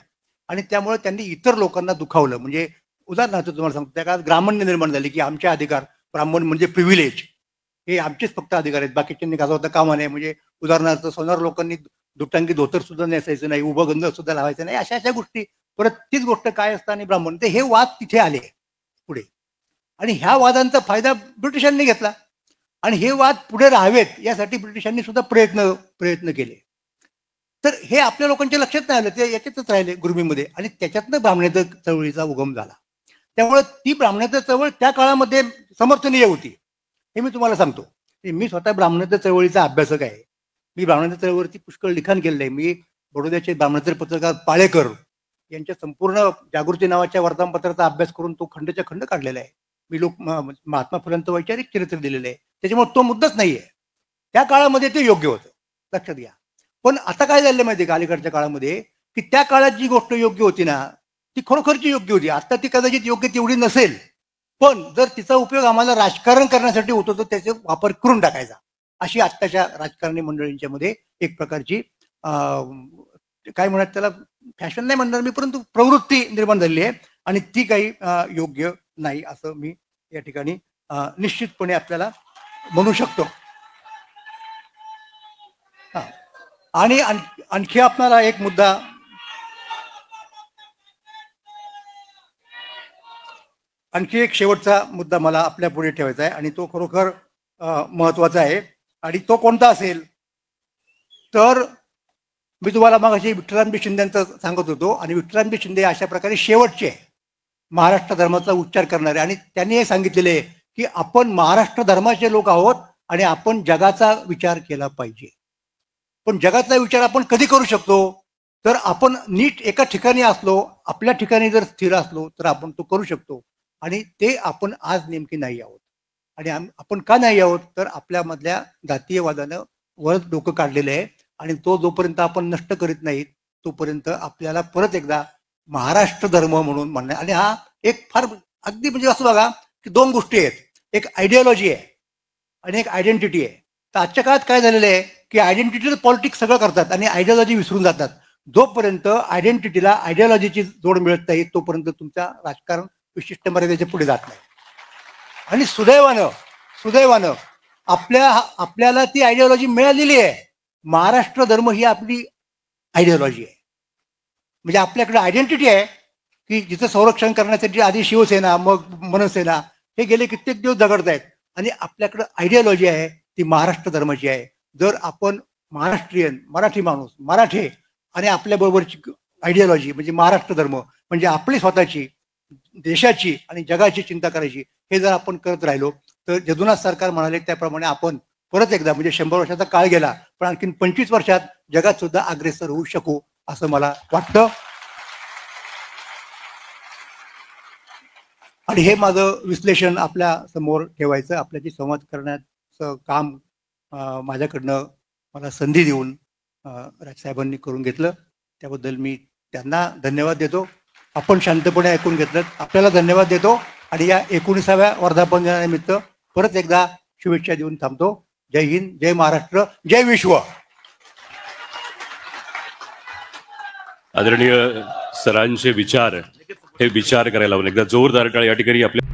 आणि त्यामुळे त्यांनी इतर लोकांना दुखावलं. म्हणजे उदाहरणार्थ तुम्हाला सांगतो, त्या काळात ग्रामण्य निर्माण झाली की आमचे अधिकार, ब्राह्मण म्हणजे प्रिव्हिलेज, हे आमचेच फक्त अधिकार आहेत, बाकीच्यांनी गाजवता कामा नये. म्हणजे उदाहरणार्थ सोनार लोकांनी दुटांगी धोतर सुद्धा नेसायचं नाही, उभं गंध सुद्धा लावायचं नाही, अशा गोष्टी. परत तीच गोष्ट काय असतं आणि ब्राह्मण, ते हे वाद तिथे आले पुढे. आणि ह्या वादांचा फायदा ब्रिटिशांनी घेतला आणि हे वाद पुढे राहावेत यासाठी ब्रिटिशांनी सुद्धा प्रयत्न केले. तर हे आपल्या लोकांच्या लक्षात नाही आलं, ते याच्यातच राहिले गुरमीमध्ये. आणि त्याच्यातनं ब्राह्मणेतर चळवळीचा उगम झाला. त्यामुळे ती ब्राह्मणेतर चळवळ त्या काळामध्ये समर्थनीय होती, हे मी तुम्हाला सांगतो. मी स्वतः ब्राह्मणेतर चळवळीचा अभ्यासक आहे. मी ब्राह्मणेतर चळवळीवरती पुष्कळ लिखाण केलेलं आहे. मी बडोद्याचे ब्राह्मणेतर पत्रकार पाळेकर यांच्या संपूर्ण जागृती नावाच्या वर्तमानपत्राचा अभ्यास करून तो खंडच्या खंड काढलेला आहे. मी महात्मा फुलांचं वैचारिक चरित्र दिलेलं आहे. त्याच्यामुळे तो मुद्दाच नाहीये. त्या काळामध्ये ते योग्य होतं, लक्षात घ्या. पण आता काय झालं माहिती का, अलीकडच्या काळामध्ये, की त्या काळात जी गोष्ट योग्य होती ना, ती खरोखरची योग्य होती. आता ती कदाचित योग्य तेवढी नसेल, पण जर तिचा उपयोग आम्हाला राजकारण करण्यासाठी होतो तर त्याचा वापर करून टाकायचा, अशी आत्ताच्या राजकारणी मंडळींच्या मध्ये एक प्रकारची काय म्हणत त्याला, फॅशन नाही म्हणणार मी, परंतु प्रवृत्ती निर्माण झालेली आहे. आणि ती काही योग्य नाही असं मी या ठिकाणी निश्चितपणे आपल्याला म्हणू शकतो. हा, आणि आणखी आपल्याला एक मुद्दा, आणखी एक शेवटचा मुद्दा मला आपल्या पुढे ठेवायचा आहे आणि तो खरोखर महत्वाचा आहे. आणि तो कोणता असेल तर, मी तुम्हाला मगाशी विठ्ठलरामजी शिंदेंचं सांगत होतो. आणि विठ्ठलरामजी शिंदे अशा प्रकारे शेवटचे महाराष्ट्र धर्माचा उच्चार करणारे, आणि त्यांनी हे सांगितलेले आहे की आपण महाराष्ट्र धर्माचे लोक आहोत आणि आपण जगाचा विचार केला पाहिजे. पण जगाचा विचार आपण कधी करू शकतो तर आपण नीट एका ठिकाणी असलो, आपल्या ठिकाणी जर स्थिर असलो तर आपण तो करू शकतो. आणि ते आपण आज नेमके नाही आहोत. आणि आपण का नाही आहोत तर आपल्यामधल्या जातीयवादानं वर डोकं काढलेलं आहे. आणि तो जोपर्यंत आपण नष्ट करीत नाहीत तोपर्यंत आपल्याला परत एकदा महाराष्ट्र धर्म म्हणून म्हणणं. आणि हा एक फार अगदी म्हणजे असं बघा की 2 गोष्टी आहेत, एक आयडिओलॉजी आहे आणि एक आयडेंटिटी आहे. तर आजच्या काळात काय झालेलं आहे की आयडेंटिटी पॉलिटिक्स सगळं करतात आणि आयडिओलॉजी विसरून जातात. जोपर्यंत आयडेंटिटीला आयडिओलॉजीची जोड मिळत नाही तोपर्यंत तुमचा राजकारण विशिष्ट मर्यादेच्या पुढे जात नाही. आणि सुदैवानं आपल्याला ती आयडिओलॉजी मिळालेली आहे. महाराष्ट्र धर्म ही आपली आयडिओलॉजी आहे. म्हणजे आपल्याकडे आयडेंटिटी आहे की जिचं संरक्षण करण्यासाठी आधी शिवसेना मग मनसेना हे गेले कित्येक दिवस झगडत आहेत. आणि आपल्याकडे आयडिओलॉजी आहे ती महाराष्ट्र धर्माची आहे. जर आपण महाराष्ट्रीयन, मराठी माणूस, मराठी आणि आपल्याबरोबरची आयडिओलॉजी म्हणजे महाराष्ट्र धर्म म्हणजे आपली स्वतःची, देशाची आणि जगाची चिंता करायची, हे जर आपण करत राहिलो तर यदुनाथ सरकार म्हणाले त्याप्रमाणे आपण परत एकदा म्हणजे 100 वर्षाचा काळ गेला पण आणखीन 25 वर्षात जगात सुद्धा अग्रेसर होऊ शकू असं मला वाटतं. आणि हे माझं विश्लेषण आपल्या समोर ठेवायचं, आपल्याशी संवाद करण्याचं काम माझ्याकडनं मला संधी देऊन राजसाहेबांनी करून घेतलं त्याबद्दल मी त्यांना धन्यवाद देतो. आपण शांतपणे ऐकून घेतलं आपल्याला धन्यवाद देतो आणि या 19व्या वर्धापन दिनानिमित्त परत एकदा शुभेच्छा देऊन थांबतो. जय हिंद, जय महाराष्ट्र, जय विश्व. आदरणीय सरांचे विचार हे विचार करायला हवे. एकदा जोरदार टाळी या ठिकाणी आपल्या